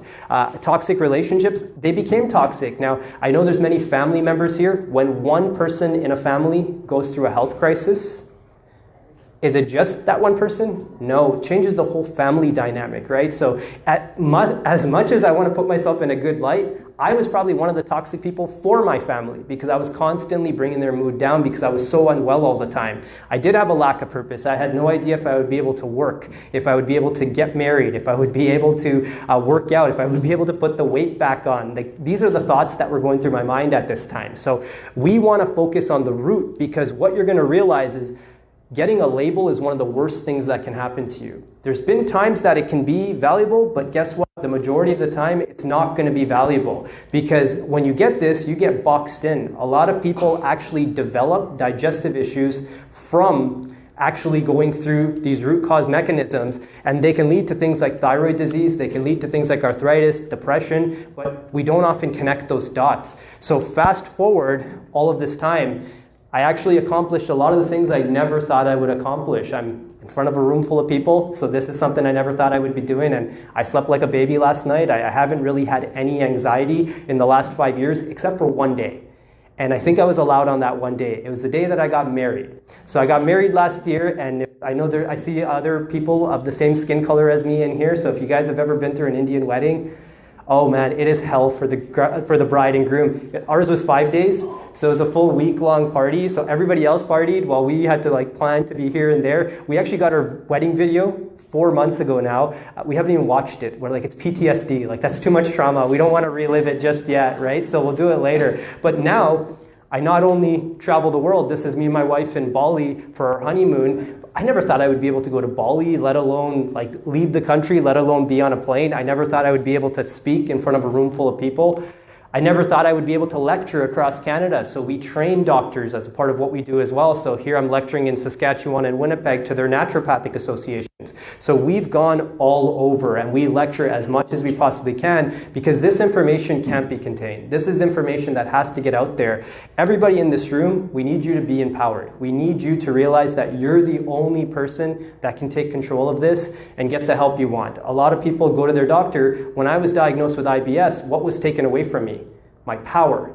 Toxic relationships? They became toxic. Now, I know there's many family members here. When one person in a family goes through a health crisis, is it just that one person? No, it changes the whole family dynamic, right? So as much as I want to put myself in a good light, I was probably one of the toxic people for my family because I was constantly bringing their mood down because I was so unwell all the time. I did have a lack of purpose. I had no idea if I would be able to work, if I would be able to get married, if I would be able to work out, if I would be able to put the weight back on. These are the thoughts that were going through my mind at this time. So we want to focus on the root, because what you're going to realize is getting a label is one of the worst things that can happen to you. There's been times that it can be valuable, but guess what? The majority of the time, it's not going to be valuable, because when you get this, you get boxed in. A lot of people actually develop digestive issues from actually going through these root cause mechanisms, and they can lead to things like thyroid disease, they can lead to things like arthritis, depression, but we don't often connect those dots. So fast forward all of this time, I actually accomplished a lot of the things I never thought I would accomplish. I'm in front of a room full of people, so this is something I never thought I would be doing, and I slept like a baby last night. I haven't really had any anxiety in the last 5 years, except for one day. And I think I was allowed on that one day. It was the day that I got married. So I got married last year, and I know I see other people of the same skin color as me in here, so if you guys have ever been through an Indian wedding, oh man, it is hell for the bride and groom. Ours was 5 days, so it was a full week-long party. So everybody else partied while we had to plan to be here and there. We actually got our wedding video 4 months ago now. We haven't even watched it. We're it's PTSD. That's too much trauma. We don't want to relive it just yet, right? So we'll do it later. But now, I not only travel the world, this is me and my wife in Bali for our honeymoon. I never thought I would be able to go to Bali, let alone leave the country, let alone be on a plane. I never thought I would be able to speak in front of a room full of people. I never thought I would be able to lecture across Canada. So we train doctors as a part of what we do as well. So here I'm lecturing in Saskatchewan and Winnipeg to their naturopathic associations. So we've gone all over, and we lecture as much as we possibly can, because this information can't be contained. This is information that has to get out there. Everybody in this room, we need you to be empowered. We need you to realize that you're the only person that can take control of this and get the help you want. A lot of people go to their doctor. When I was diagnosed with IBS, what was taken away from me? My power.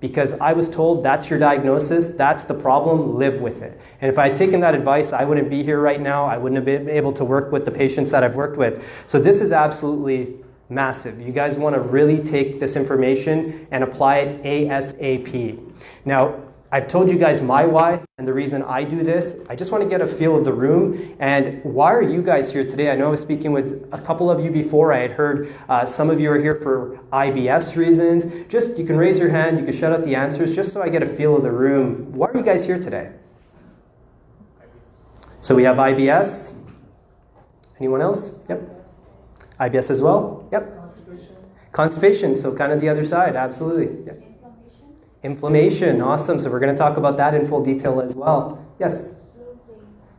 Because I was told that's your diagnosis, that's the problem, live with it. And if I had taken that advice, I wouldn't be here right now. I wouldn't have been able to work with the patients that I've worked with. So this is absolutely massive. You guys want to really take this information and apply it ASAP. Now, I've told you guys my why and the reason I do this. I just want to get a feel of the room. And why are you guys here today? I know I was speaking with a couple of you before. I had heard some of you are here for IBS reasons. Just, you can raise your hand, you can shout out the answers, just so I get a feel of the room. Why are you guys here today? So we have IBS. Anyone else? Yep. IBS as well? Yep. Constipation, so kind of the other side, absolutely. Yep. Inflammation, awesome. So we're going to talk about that in full detail as well. Yes?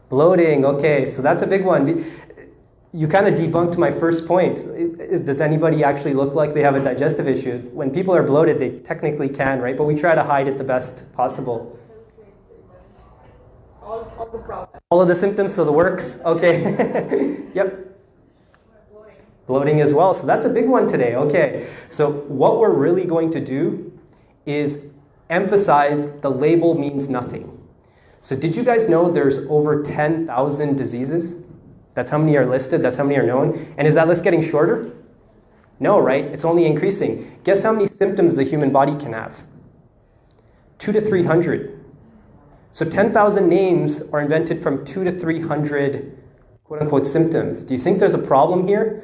Bloating, okay. So that's a big one. You kind of debunked my first point. Does anybody actually look like they have a digestive issue? When people are bloated, they technically can, right? But we try to hide it the best possible. All the problems. All of the symptoms, so the works? Okay. Yep. Bloating as well. So that's a big one today. Okay. So what we're really going to do is emphasize the label means nothing. So did you guys know there's over 10,000 diseases? That's how many are listed, that's how many are known. And is that list getting shorter? No, right? It's only increasing. Guess how many symptoms the human body can have? 200 to 300. So 10,000 names are invented from 200 to 300 quote-unquote symptoms. Do you think there's a problem here?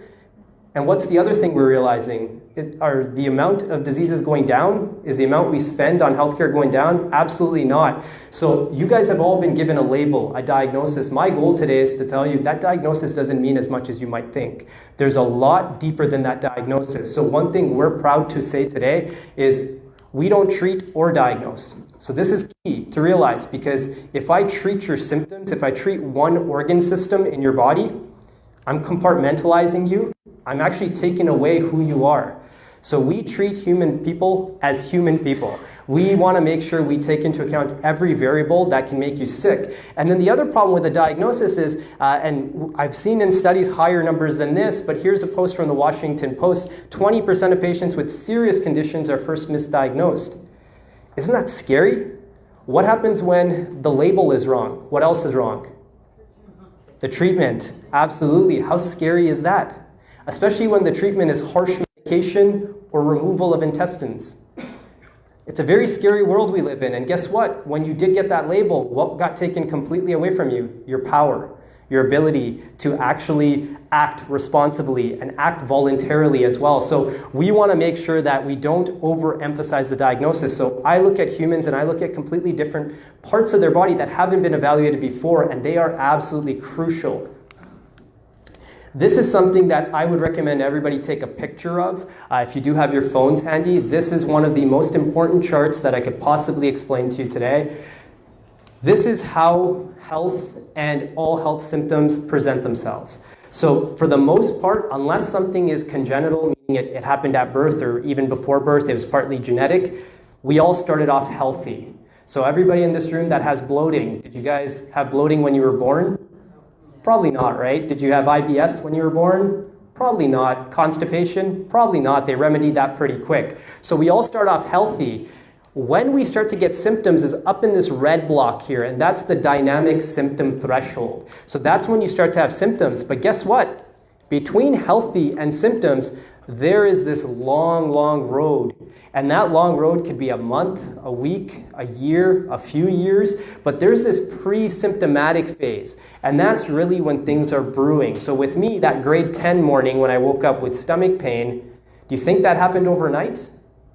And what's the other thing we're realizing? Are the amount of diseases going down? Is the amount we spend on healthcare going down? Absolutely not. So you guys have all been given a label, a diagnosis. My goal today is to tell you that diagnosis doesn't mean as much as you might think. There's a lot deeper than that diagnosis. So one thing we're proud to say today is we don't treat or diagnose. So this is key to realize, because if I treat your symptoms, if I treat one organ system in your body, I'm compartmentalizing you. I'm actually taking away who you are. So we treat human people as human people. We want to make sure we take into account every variable that can make you sick. And then the other problem with the diagnosis is, and I've seen in studies higher numbers than this, but here's a post from the Washington Post, 20% of patients with serious conditions are first misdiagnosed. Isn't that scary? What happens when the label is wrong? What else is wrong? The treatment. Absolutely. How scary is that? Especially when the treatment is harsh medication or removal of intestines. It's a very scary world we live in. And guess what? When you did get that label, what got taken completely away from you? Your power, your ability to actually act responsibly and act voluntarily as well. So we want to make sure that we don't overemphasize the diagnosis. So I look at humans and I look at completely different parts of their body that haven't been evaluated before, and they are absolutely crucial. This is something that I would recommend everybody take a picture of. If you do have your phones handy, this is one of the most important charts that I could possibly explain to you today. This is how health and all health symptoms present themselves. So for the most part, unless something is congenital, meaning it happened at birth or even before birth, it was partly genetic, we all started off healthy. So everybody in this room that has bloating, did you guys have bloating when you were born? Probably not, right? Did you have IBS when you were born? Probably not. Constipation? Probably not. They remedied that pretty quick. So we all start off healthy. When we start to get symptoms is up in this red block here, and that's the dynamic symptom threshold. So that's when you start to have symptoms. But guess what? Between healthy and symptoms, there is this long, long road. And that long road could be a month, a week, a year, a few years, but there's this pre-symptomatic phase. And that's really when things are brewing. So with me, that grade 10 morning when I woke up with stomach pain, do you think that happened overnight?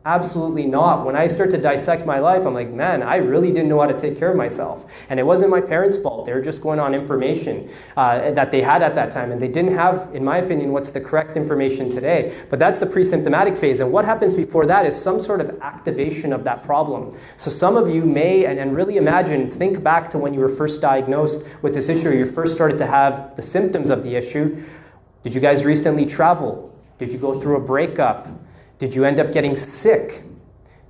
Absolutely not. When I start to dissect my life, I'm like, man, I really didn't know how to take care of myself. And it wasn't my parents' fault. They were just going on information that they had at that time. And they didn't have, in my opinion, what's the correct information today. But that's the pre-symptomatic phase. And what happens before that is some sort of activation of that problem. So some of you may, and really imagine, think back to when you were first diagnosed with this issue, or you first started to have the symptoms of the issue. Did you guys recently travel? Did you go through a breakup? Did you end up getting sick?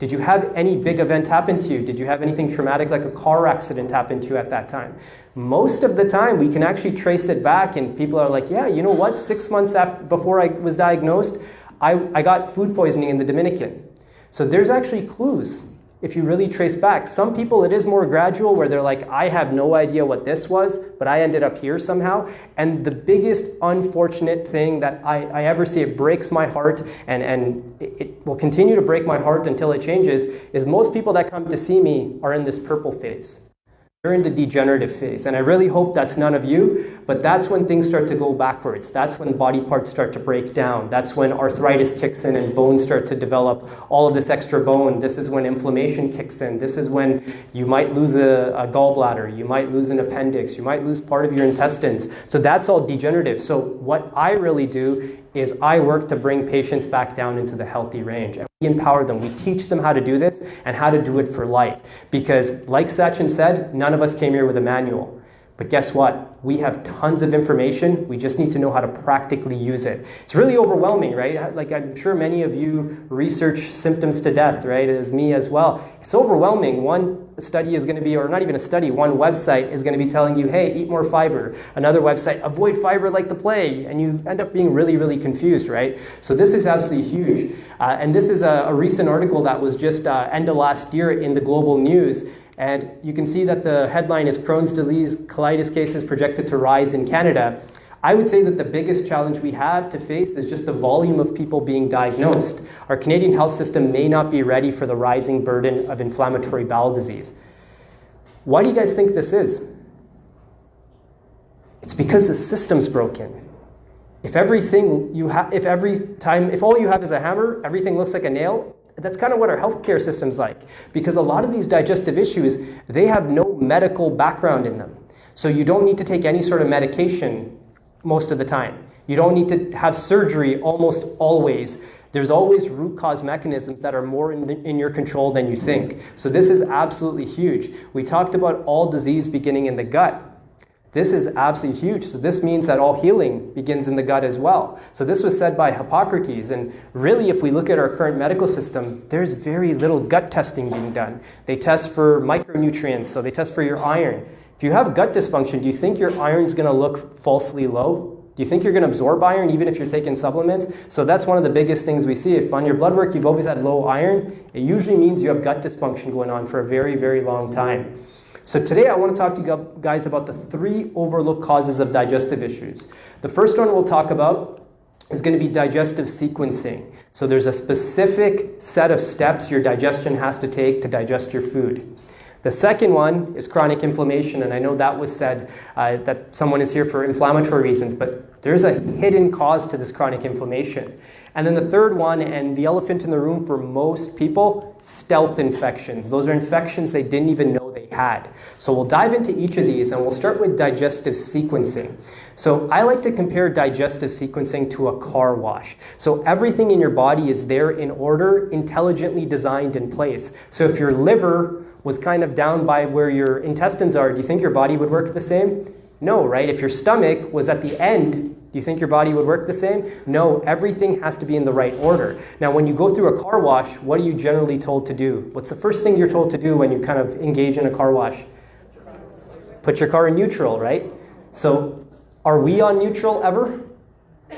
Did you have any big event happen to you? Did you have anything traumatic like a car accident happen to you at that time? Most of the time, we can actually trace it back, and people are like, yeah, you know what? 6 months before I was diagnosed, I got food poisoning in the Dominican. So there's actually clues if you really trace back. Some people, it is more gradual, where they're like, I have no idea what this was, but I ended up here somehow. And the biggest unfortunate thing that I ever see, it breaks my heart, and it will continue to break my heart until it changes, is most people that come to see me are in this purple phase. They're in the degenerative phase, and I really hope that's none of you, but that's when things start to go backwards. That's when body parts start to break down. That's when arthritis kicks in and bones start to develop all of this extra bone. This is when inflammation kicks in. This is when you might lose a gallbladder. You might lose an appendix. You might lose part of your intestines. So that's all degenerative. So what I really do is I work to bring patients back down into the healthy range. And we empower them. We teach them how to do this and how to do it for life. Because like Sachin said, none of us came here with a manual. But guess what? We have tons of information. We just need to know how to practically use it. It's really overwhelming, right? Like I'm sure many of you research symptoms to death, right? As me as well. It's overwhelming. One study is going to be, or not even a study, one website is going to be telling you, hey, eat more fiber. Another website, avoid fiber like the plague. And you end up being really, really confused, right? So this is absolutely huge. And this is a recent article that was just end of last year in the Global News. And you can see that the headline is Crohn's disease colitis cases projected to rise in Canada. I would say that the biggest challenge we have to face is just the volume of people being diagnosed. Our Canadian health system may not be ready for the rising burden of inflammatory bowel disease. Why do you guys think this is? It's because the system's broken. If all you have is a hammer, everything looks like a nail, that's kind of what our healthcare system's like. Because a lot of these digestive issues, they have no medical background in them. So you don't need to take any sort of medication most of the time. You don't need to have surgery almost always. There's always root cause mechanisms that are more in your control than you think. So this is absolutely huge. We talked about all disease beginning in the gut. This is absolutely huge. So this means that all healing begins in the gut as well. So this was said by Hippocrates. And really, if we look at our current medical system, there's very little gut testing being done. They test for micronutrients, so they test for your iron. If you have gut dysfunction, do you think your iron's going to look falsely low? Do you think you're going to absorb iron even if you're taking supplements? So that's one of the biggest things we see. If on your blood work you've always had low iron, it usually means you have gut dysfunction going on for a very, very long time. So today I want to talk to you guys about the 3 overlooked causes of digestive issues. The first one we'll talk about is going to be digestive sequencing. So there's a specific set of steps your digestion has to take to digest your food. The second one is chronic inflammation, and I know that was said that someone is here for inflammatory reasons, but there's a hidden cause to this chronic inflammation. And then the third one, and the elephant in the room for most people, stealth infections. Those are infections they didn't even know they had. So we'll dive into each of these, and we'll start with digestive sequencing. So I like to compare digestive sequencing to a car wash. So everything in your body is there in order, intelligently designed in place. So if your liver was kind of down by where your intestines are, do you think your body would work the same? No, right? If your stomach was at the end, do you think your body would work the same? No, everything has to be in the right order. Now, when you go through a car wash, what are you generally told to do? What's the first thing you're told to do when you kind of engage in a car wash? Put your car in neutral, right? So are we on neutral ever?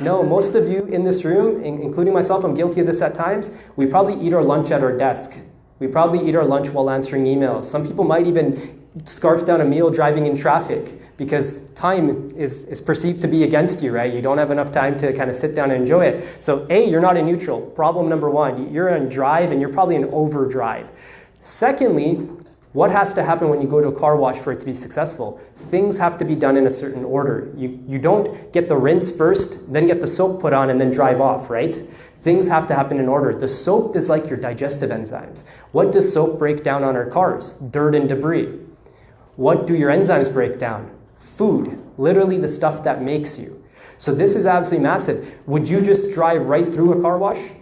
No, most of you in this room, including myself, I'm guilty of this at times, we probably eat our lunch at our desk. We probably eat our lunch while answering emails. Some people might even scarf down a meal driving in traffic because time is perceived to be against you, right? You don't have enough time to kind of sit down and enjoy it. So A, you're not in neutral. Problem number 1, you're in drive and you're probably in overdrive. Secondly, what has to happen when you go to a car wash for it to be successful? Things have to be done in a certain order. You don't get the rinse first, then get the soap put on and then drive off, right? Things have to happen in order. The soap is like your digestive enzymes. What does soap break down on our cars? Dirt and debris. What do your enzymes break down? Food, literally the stuff that makes you. So this is absolutely massive. Would you just drive right through a car wash?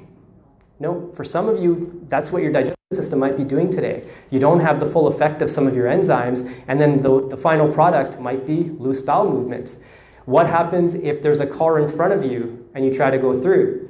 No, for some of you, that's what your digestive system might be doing today. You don't have the full effect of some of your enzymes, and then the final product might be loose bowel movements. What happens if there's a car in front of you and you try to go through?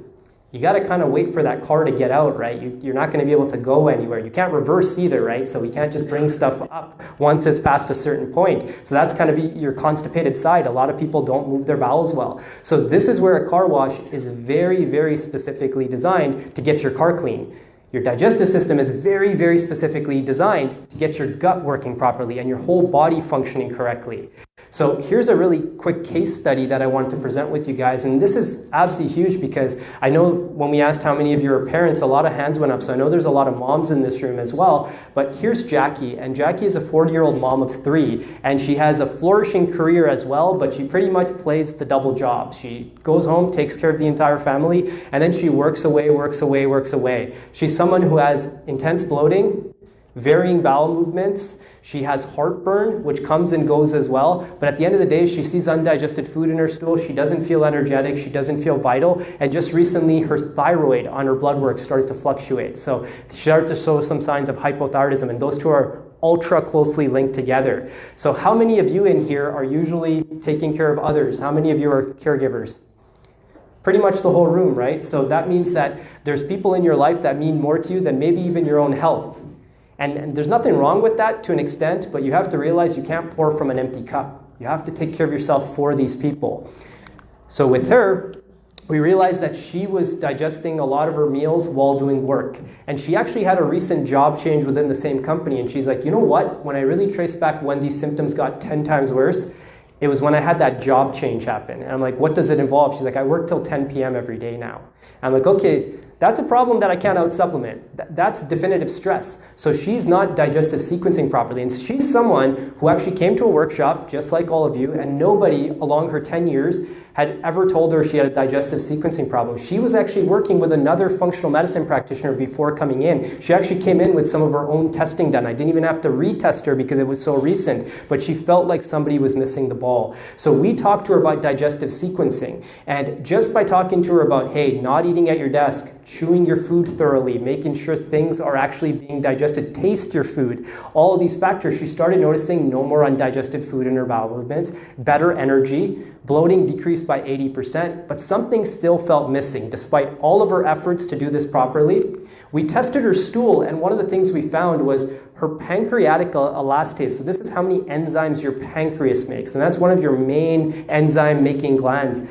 You got to kind of wait for that car to get out, right? You're not going to be able to go anywhere. You can't reverse either, right? So we can't just bring stuff up once it's past a certain point. So that's kind of be your constipated side. A lot of people don't move their bowels well. So this is where a car wash is very, very specifically designed to get your car clean. Your digestive system is very, very specifically designed to get your gut working properly and your whole body functioning correctly. So here's a really quick case study that I wanted to present with you guys. And this is absolutely huge because I know when we asked how many of you are parents, a lot of hands went up. So I know there's a lot of moms in this room as well. But here's Jackie. And Jackie is a 40-year-old mom of 3. And she has a flourishing career as well, but she pretty much plays the double job. She goes home, takes care of the entire family, and then she works away, works away, works away. She's someone who has intense bloating, varying bowel movements. She has heartburn, which comes and goes as well. But at the end of the day, she sees undigested food in her stool. She doesn't feel energetic. She doesn't feel vital. And just recently, her thyroid on her blood work started to fluctuate. So she started to show some signs of hypothyroidism. And those two are ultra closely linked together. So how many of you in here are usually taking care of others? How many of you are caregivers? Pretty much the whole room, right? So that means that there's people in your life that mean more to you than maybe even your own health. And there's nothing wrong with that to an extent, but you have to realize you can't pour from an empty cup. You have to take care of yourself for these people. So with her, we realized that she was digesting a lot of her meals while doing work. And she actually had a recent job change within the same company. And she's like, you know what? When I really trace back when these symptoms got 10 times worse, It was when I had that job change happen. And I'm like, what does it involve? She's like, I work till 10 p.m. every day now. I'm like, okay, that's a problem that I can't out-supplement. That's definitive stress. So she's not digestive sequencing properly. And she's someone who actually came to a workshop, just like all of you, and nobody along her 10 years had ever told her she had a digestive sequencing problem. She was actually working with another functional medicine practitioner before coming in. She actually came in with some of her own testing done. I didn't even have to retest her because it was so recent, but she felt like somebody was missing the ball. So we talked to her about digestive sequencing, and just by talking to her about, hey, not eating at your desk, chewing your food thoroughly, making sure things are actually being digested, taste your food, all of these factors, she started noticing no more undigested food in her bowel movements, better energy, bloating decreased by 80%, but something still felt missing despite all of her efforts to do this properly. We tested her stool, and one of the things we found was her pancreatic elastase. So this is how many enzymes your pancreas makes, and that's one of your main enzyme-making glands.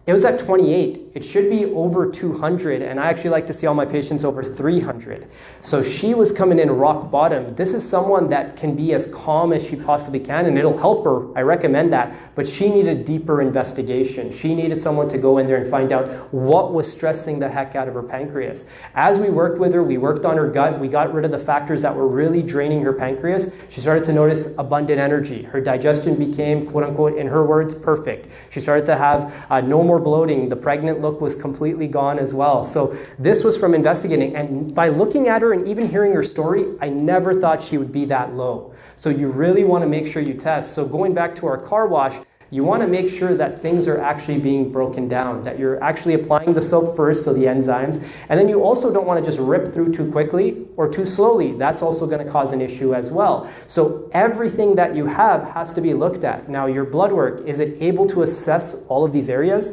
It was at 28. It should be over 200, and I actually like to see all my patients over 300. So she was coming in rock bottom. This is someone that can be as calm as she possibly can, and it'll help her. I recommend that. But she needed deeper investigation. She needed someone to go in there and find out what was stressing the heck out of her pancreas. As we worked with her, we worked on her gut. We got rid of the factors that were really draining her pancreas. She started to notice abundant energy. Her digestion became, quote unquote, in her words, perfect. She started to have no more bloating. The pregnant look was completely gone as well. So this was from investigating, and by looking at her and even hearing her story, I never thought she would be that low. So you really want to make sure you test. So going back to our car wash, you want to make sure that things are actually being broken down, that you're actually applying the soap first, so the enzymes, and then you also don't want to just rip through too quickly or too slowly. That's also going to cause an issue as well. So everything that you have has to be looked at. Now your blood work, is it able to assess all of these areas?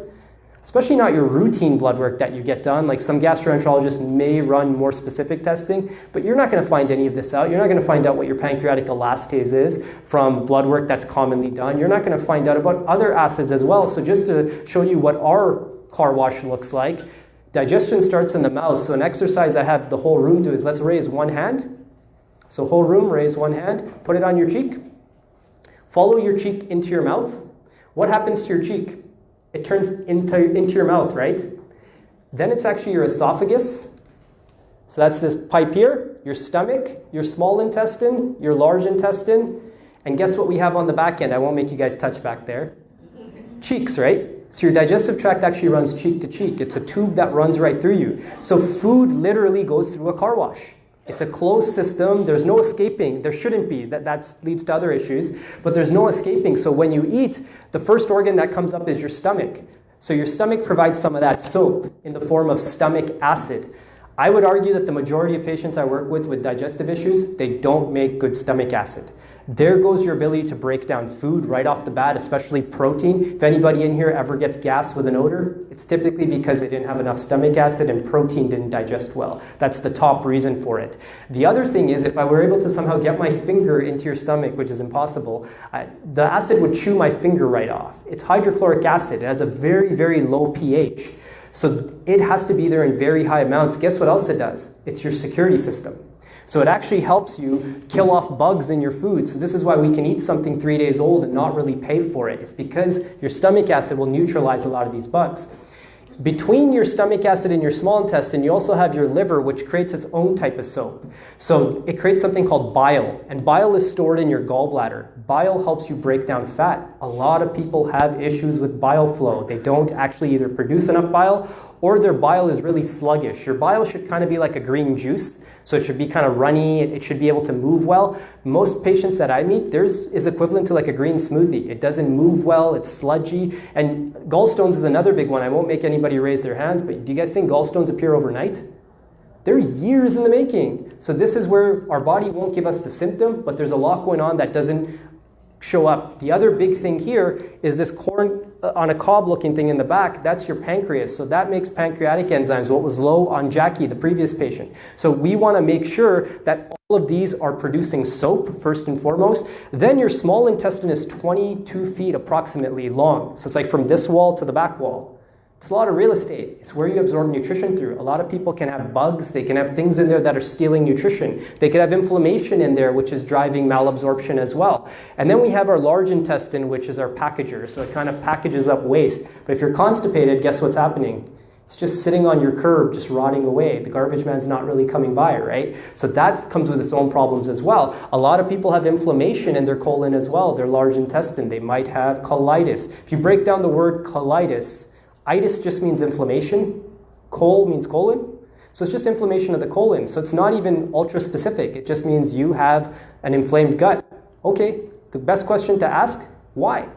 Especially not your routine blood work that you get done. Like some gastroenterologists may run more specific testing, but you're not going to find any of this out. You're not going to find out what your pancreatic elastase is from blood work that's commonly done. You're not going to find out about other acids as well. So just to show you what our car wash looks like, digestion starts in the mouth. So an exercise I have the whole room do is, let's raise one hand. So whole room, raise one hand, put it on your cheek. Follow your cheek into your mouth. What happens to your cheek? It turns into your mouth, right? Then it's actually your esophagus. So that's this pipe here, your stomach, your small intestine, your large intestine. And guess what we have on the back end? I won't make you guys touch back there. Cheeks, right? So your digestive tract actually runs cheek to cheek. It's a tube that runs right through you. So food literally goes through a car wash. It's a closed system. There's no escaping. There shouldn't be. That leads to other issues. But there's no escaping. So when you eat, the first organ that comes up is your stomach. So your stomach provides some of that soap in the form of stomach acid. I would argue that the majority of patients I work with digestive issues, they don't make good stomach acid. There goes your ability to break down food right off the bat, especially protein. If anybody in here ever gets gas with an odor, it's typically because they didn't have enough stomach acid and protein didn't digest well. That's the top reason for it. The other thing is, if I were able to somehow get my finger into your stomach, which is impossible, the acid would chew my finger right off. It's hydrochloric acid. It has a very, very low pH. So it has to be there in very high amounts. Guess what else it does? It's your security system. So it actually helps you kill off bugs in your food. So this is why we can eat something 3 days old and not really pay for it. It's because your stomach acid will neutralize a lot of these bugs. Between your stomach acid and your small intestine, you also have your liver, which creates its own type of soap. So it creates something called bile, and bile is stored in your gallbladder. Bile helps you break down fat. A lot of people have issues with bile flow. They don't actually either produce enough bile, or their bile is really sluggish. Your bile should kind of be like a green juice, so it should be kind of runny, it should be able to move well. Most patients that I meet, theirs is equivalent to like a green smoothie. It doesn't move well, it's sludgy, and gallstones is another big one. I won't make anybody raise their hands, but do you guys think gallstones appear overnight? They're years in the making. So this is where our body won't give us the symptom, but there's a lot going on that doesn't show up. The other big thing here is this corn on a cob looking thing in the back. That's your pancreas. So that makes pancreatic enzymes, what was low on Jackie, the previous patient. So we want to make sure that all of these are producing soap first and foremost. Then your small intestine is 22 feet approximately long. So it's like from this wall to the back wall. It's a lot of real estate. It's where you absorb nutrition through. A lot of people can have bugs. They can have things in there that are stealing nutrition. They could have inflammation in there, which is driving malabsorption as well. And then we have our large intestine, which is our packager. So it kind of packages up waste. But if you're constipated, guess what's happening? It's just sitting on your curb, just rotting away. The garbage man's not really coming by, right? So that comes with its own problems as well. A lot of people have inflammation in their colon as well, their large intestine. They might have colitis. If you break down the word colitis, itis just means inflammation. Col means colon. So it's just inflammation of the colon. So it's not even ultra specific. It just means you have an inflamed gut. Okay, the best question to ask, why?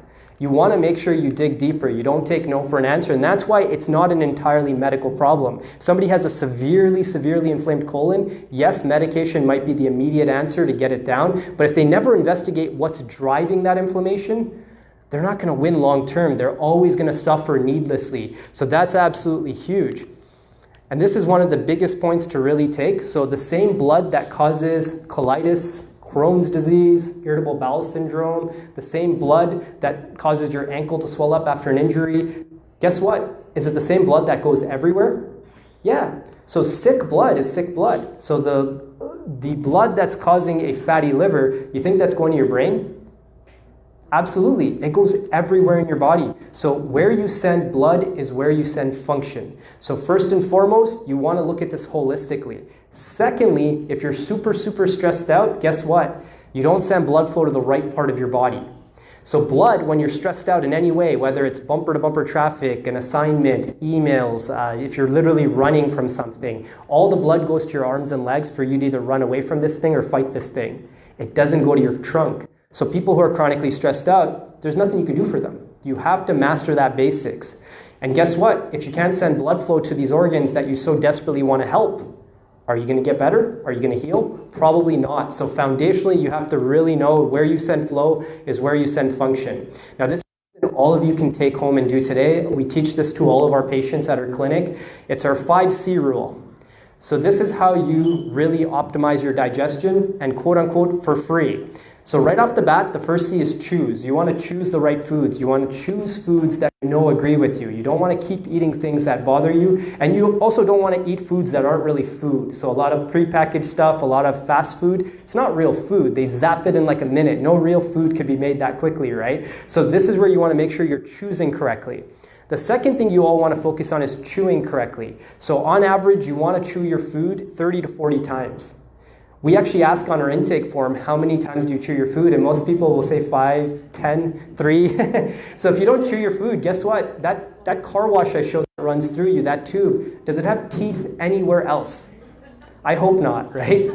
You want to make sure you dig deeper. You don't take no for an answer. And that's why it's not an entirely medical problem. If somebody has a severely inflamed colon, yes, medication might be the immediate answer to get it down. But if they never investigate what's driving that inflammation, they're not going to win long term. They're always going to suffer needlessly. So that's absolutely huge. And this is one of the biggest points to really take. So the same blood that causes colitis, Crohn's disease, irritable bowel syndrome, the same blood that causes your ankle to swell up after an injury, guess what? Is it the same blood that goes everywhere? Yeah. So sick blood is sick blood. So the blood that's causing a fatty liver, you think that's going to your brain? Absolutely. It goes everywhere in your body. So where you send blood is where you send function. So first and foremost, you want to look at this holistically. Secondly, if you're super stressed out, guess what? You don't send blood flow to the right part of your body. So blood, when you're stressed out in any way, whether it's bumper-to-bumper traffic, an assignment, emails, if you're literally running from something, all the blood goes to your arms and legs for you to either run away from this thing or fight this thing. It doesn't go to your trunk. So people who are chronically stressed out, there's nothing you can do for them. You have to master that basics. And guess what? If you can't send blood flow to these organs that you so desperately want to help, are you going to get better? Are you going to heal? Probably not. So foundationally, you have to really know where you send flow is where you send function. Now this all of you can take home and do today. We teach this to all of our patients at our clinic. It's our 5C rule. So this is how you really optimize your digestion and quote unquote for free. So right off the bat, the first C is choose. You want to choose the right foods. You want to choose foods that you know agree with you. You don't want to keep eating things that bother you. And you also don't want to eat foods that aren't really food. So a lot of prepackaged stuff, a lot of fast food, it's not real food. They zap it in like a minute. No real food could be made that quickly, right? So this is where you want to make sure you're choosing correctly. The second thing you all want to focus on is chewing correctly. So on average, you want to chew your food 30 to 40 times. We actually ask on our intake form, how many times do you chew your food? And most people will say 5, 10, 3. So if you don't chew your food, guess what? That car wash I showed that runs through you, that tube, does it have teeth anywhere else? I hope not, right?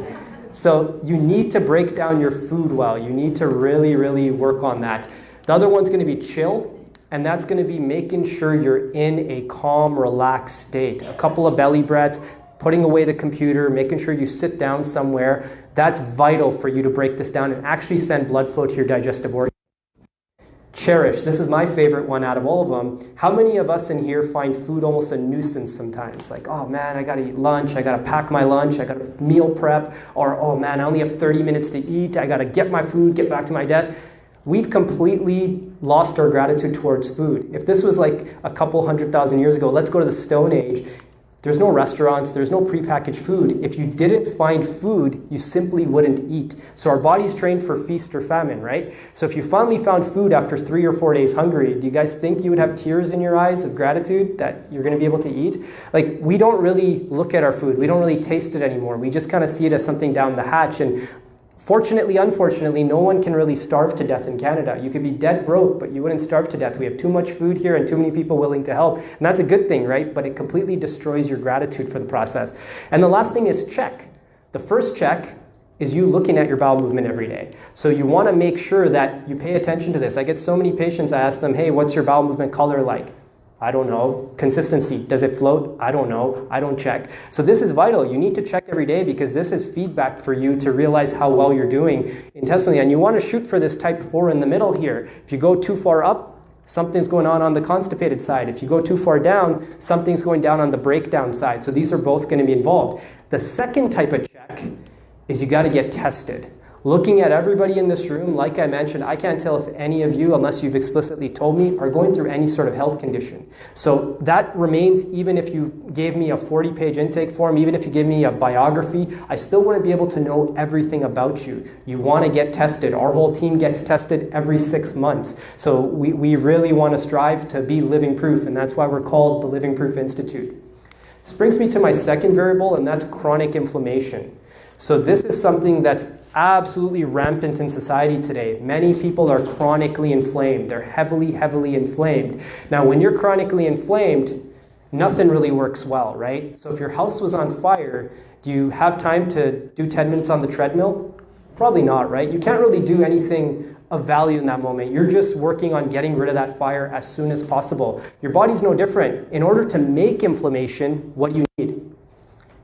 So you need to break down your food well. You need to really work on that. The other one's going to be chill. And that's going to be making sure you're in a calm, relaxed state. A couple of belly breaths, putting away the computer, making sure you sit down somewhere. That's vital for you to break this down and actually send blood flow to your digestive organs. Cherish. This is my favorite one out of all of them. How many of us in here find food almost a nuisance sometimes? Like, oh man, I got to eat lunch. I got to pack my lunch. I got to meal prep. Or, oh man, I only have 30 minutes to eat. I got to get my food, get back to my desk. We've completely lost our gratitude towards food. If this was like a couple 100,000 years ago, let's go to the Stone Age. There's no restaurants, there's no prepackaged food. If you didn't find food, you simply wouldn't eat. So our body's trained for feast or famine, right? So if you finally found food after 3 or 4 days hungry, do you guys think you would have tears in your eyes of gratitude that you're gonna be able to eat? Like, we don't really look at our food, we don't really taste it anymore. We just kind of see it as something down the hatch. And fortunately, unfortunately, no one can really starve to death in Canada. You could be dead broke, but you wouldn't starve to death. We have too much food here and too many people willing to help. And that's a good thing, right? But it completely destroys your gratitude for the process. And the last thing is check. The first check is you looking at your bowel movement every day. So you want to make sure that you pay attention to this. I get so many patients, I ask them, hey, what's your bowel movement color like? I don't know. Consistency, does it float? I don't know. I don't check. So this is vital. You need to check every day because this is feedback for you to realize how well you're doing intestinally. And you want to shoot for this type 4 in the middle here. If you go too far up, something's going on the constipated side. If you go too far down, something's going down on the breakdown side. So these are both going to be involved. The second type of check is you got to get tested. Looking at everybody in this room, like I mentioned, I can't tell if any of you, unless you've explicitly told me, are going through any sort of health condition. So that remains even if you gave me a 40-page intake form, even if you give me a biography, I still want to be able to know everything about you. You want to get tested. Our whole team gets tested every 6 months. So we really want to strive to be living proof, and that's why we're called the Living Proof Institute. This brings me to my second variable, and that's chronic inflammation. So this is something that's absolutely rampant in society today. Many people are chronically inflamed. They're heavily, heavily inflamed. Now, when you're chronically inflamed, nothing really works well, right? So if your house was on fire, do you have time to do 10 minutes on the treadmill? Probably not, right? You can't really do anything of value in that moment. You're just working on getting rid of that fire as soon as possible. Your body's no different. In order to make inflammation, what do you need?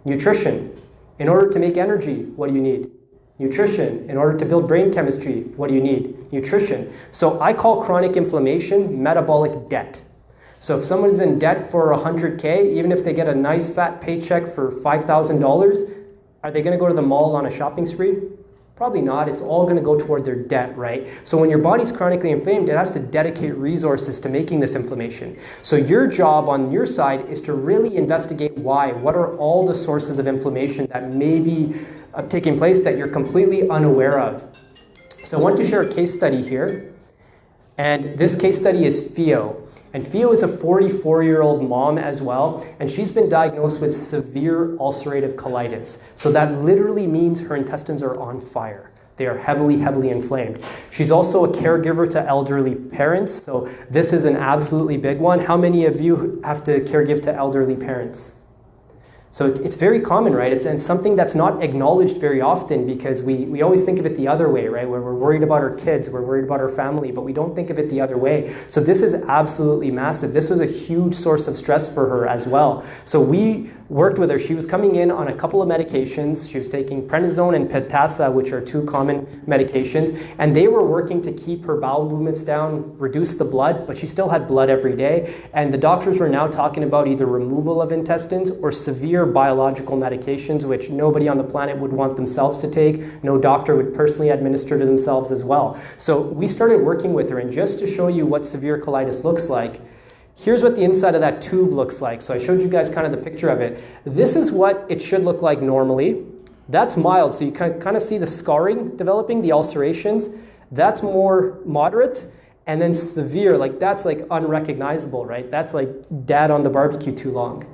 Nutrition. In order to make energy, what do you need? Nutrition. In order to build brain chemistry, what do you need? Nutrition. So I call chronic inflammation metabolic debt. So if someone's in debt for 100K, even if they get a nice fat paycheck for $5,000, are they going to go to the mall on a shopping spree? Probably not. It's all going to go toward their debt, right? So when your body's chronically inflamed, it has to dedicate resources to making this inflammation. So your job on your side is to really investigate why. What are all the sources of inflammation that may be taking place that you're completely unaware of? So I want to share a case study here. And this case study is Theo. And Theo is a 44-year-old mom as well, and she's been diagnosed with severe ulcerative colitis. So that literally means her intestines are on fire. They are heavily, heavily inflamed. She's also a caregiver to elderly parents, so this is an absolutely big one. How many of you have to caregive to elderly parents? So it's very common, right? It's something that's not acknowledged very often because we always think of it the other way, right? Where we're worried about our kids, we're worried about our family, but we don't think of it the other way. So this is absolutely massive. This was a huge source of stress for her as well. So we worked with her. She was coming in on a couple of medications. She was taking prednisone and pitasa, which are two common medications, and they were working to keep her bowel movements down, reduce the blood, but she still had blood every day. And the doctors were now talking about either removal of intestines or severe biological medications, which nobody on the planet would want themselves to take. No doctor would personally administer to themselves as well. So we started working with her, and just to show you what severe colitis looks like, here's what the inside of that tube looks like. So I showed you guys kind of the picture of it. This is what it should look like normally. That's mild, so you can kind of see the scarring developing, the ulcerations. That's more moderate. And then severe, like that's like unrecognizable, right? That's like dad on the barbecue too long,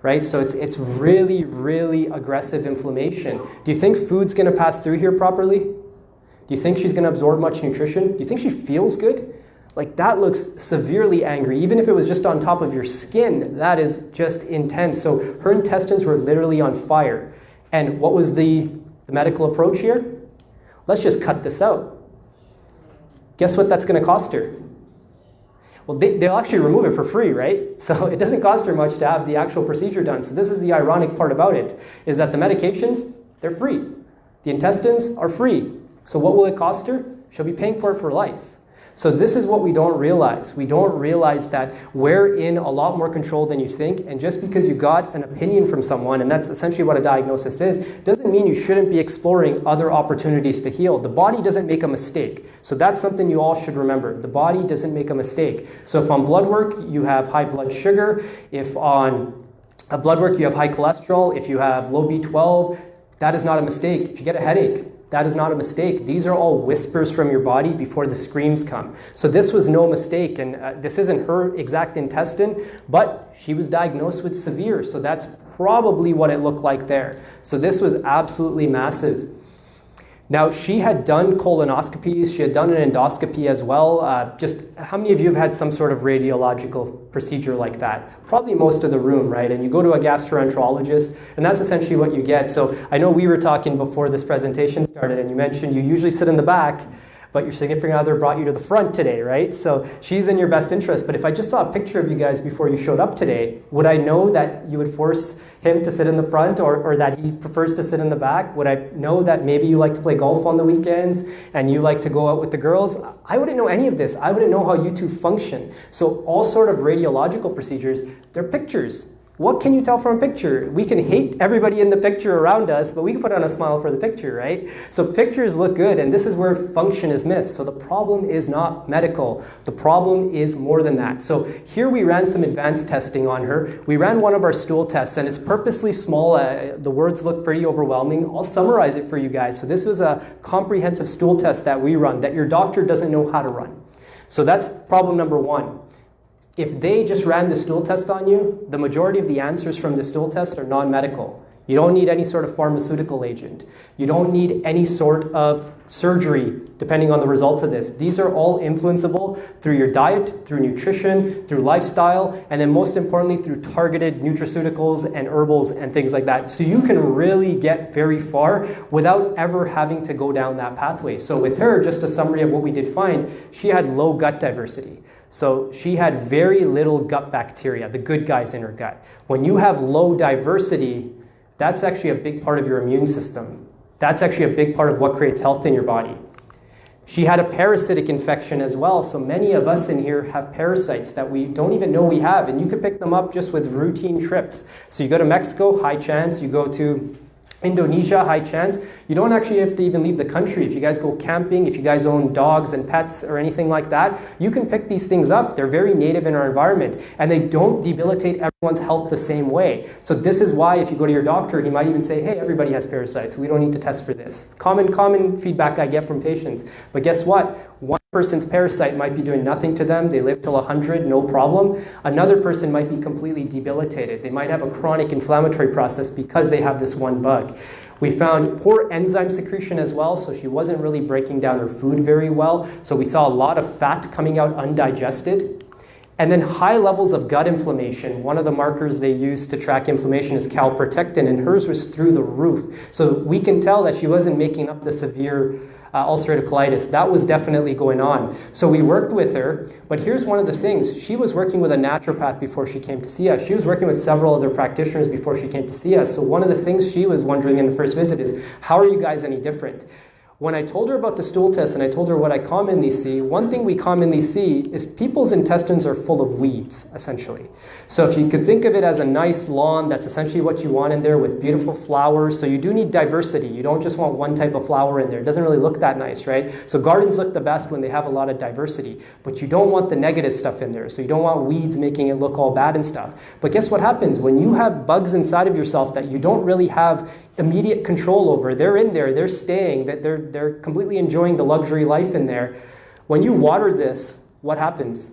right? So it's really, really aggressive inflammation. Do you think food's gonna pass through here properly? Do you think she's gonna absorb much nutrition? Do you think she feels good? Like that looks severely angry. Even if it was just on top of your skin, that is just intense. So her intestines were literally on fire. And what was the medical approach here? Let's just cut this out. Guess what that's gonna cost her? Well, they'll actually remove it for free, right? So it doesn't cost her much to have the actual procedure done. So this is the ironic part about it, is that the medications, they're free. The intestines are free. So what will it cost her? She'll be paying for it for life. So this is what we don't realize. We don't realize that we're in a lot more control than you think, and just because you got an opinion from someone, and that's essentially what a diagnosis is, doesn't mean you shouldn't be exploring other opportunities to heal. The body doesn't make a mistake. So that's something you all should remember. The body doesn't make a mistake. So if on blood work you have high blood sugar, if on a blood work you have high cholesterol, if you have low B12, that is not a mistake. If you get a headache, that is not a mistake. These are all whispers from your body before the screams come. So this was no mistake, and this isn't her exact intestine, but she was diagnosed with severe, so that's probably what it looked like there. So this was absolutely massive. Now, she had done colonoscopies, she had done an endoscopy as well. Just how many of you have had some sort of radiological procedure like that? Probably most of the room, right? And you go to a gastroenterologist, and that's essentially what you get. So I know we were talking before this presentation started, and you mentioned you usually sit in the back, but your significant other brought you to the front today, right? So she's in your best interest. But if I just saw a picture of you guys before you showed up today, would I know that you would force him to sit in the front or that he prefers to sit in the back? Would I know that maybe you like to play golf on the weekends and you like to go out with the girls? I wouldn't know any of this. I wouldn't know how you two function. So all sort of radiological procedures, they're pictures. What can you tell from a picture? We can hate everybody in the picture around us, but we can put on a smile for the picture, right? So pictures look good, and this is where function is missed. So the problem is not medical. The problem is more than that. So here we ran some advanced testing on her. We ran one of our stool tests, and it's purposely small. The words look pretty overwhelming. I'll summarize it for you guys. So this was a comprehensive stool test that we run that your doctor doesn't know how to run. So that's problem number one. If they just ran the stool test on you, the majority of the answers from the stool test are non-medical. You don't need any sort of pharmaceutical agent. You don't need any sort of surgery, depending on the results of this. These are all influenceable through your diet, through nutrition, through lifestyle, and then most importantly, through targeted nutraceuticals and herbals and things like that. So you can really get very far without ever having to go down that pathway. So with her, just a summary of what we did find, she had low gut diversity. So she had very little gut bacteria, the good guys in her gut. When you have low diversity, that's actually a big part of your immune system. That's actually a big part of what creates health in your body. She had a parasitic infection as well. So many of us in here have parasites that we don't even know we have, and you could pick them up just with routine trips. So you go to Mexico, high chance. You go to Indonesia, high chance. You don't actually have to even leave the country. If you guys go camping, if you guys own dogs and pets or anything like that, you can pick these things up. They're very native in our environment, and they don't debilitate everyone's health the same way. So this is why if you go to your doctor, he might even say, hey, everybody has parasites. We don't need to test for this. Common feedback I get from patients. But guess what? One person's parasite might be doing nothing to them. They live till 100, no problem. Another person might be completely debilitated. They might have a chronic inflammatory process because they have this one bug. We found poor enzyme secretion as well, so she wasn't really breaking down her food very well. So we saw a lot of fat coming out undigested. And then high levels of gut inflammation. One of the markers they use to track inflammation is calprotectin, and hers was through the roof. So we can tell that she wasn't making up the severe ulcerative colitis. That was definitely going on. So we worked with her, but here's one of the things. She was working with a naturopath before she came to see us. She was working with several other practitioners before she came to see us. So one of the things she was wondering in the first visit is, how are you guys any different? When I told her about the stool test and I told her what I commonly see, one thing we commonly see is people's intestines are full of weeds, essentially. So if you could think of it as a nice lawn, that's essentially what you want in there with beautiful flowers. So you do need diversity. You don't just want one type of flower in there. It doesn't really look that nice, right? So gardens look the best when they have a lot of diversity, but you don't want the negative stuff in there. So you don't want weeds making it look all bad and stuff. But guess what happens? When you have bugs inside of yourself that you don't really have immediate control over, they're in there, they're staying, that they're completely enjoying the luxury life in there. When you water this, what happens?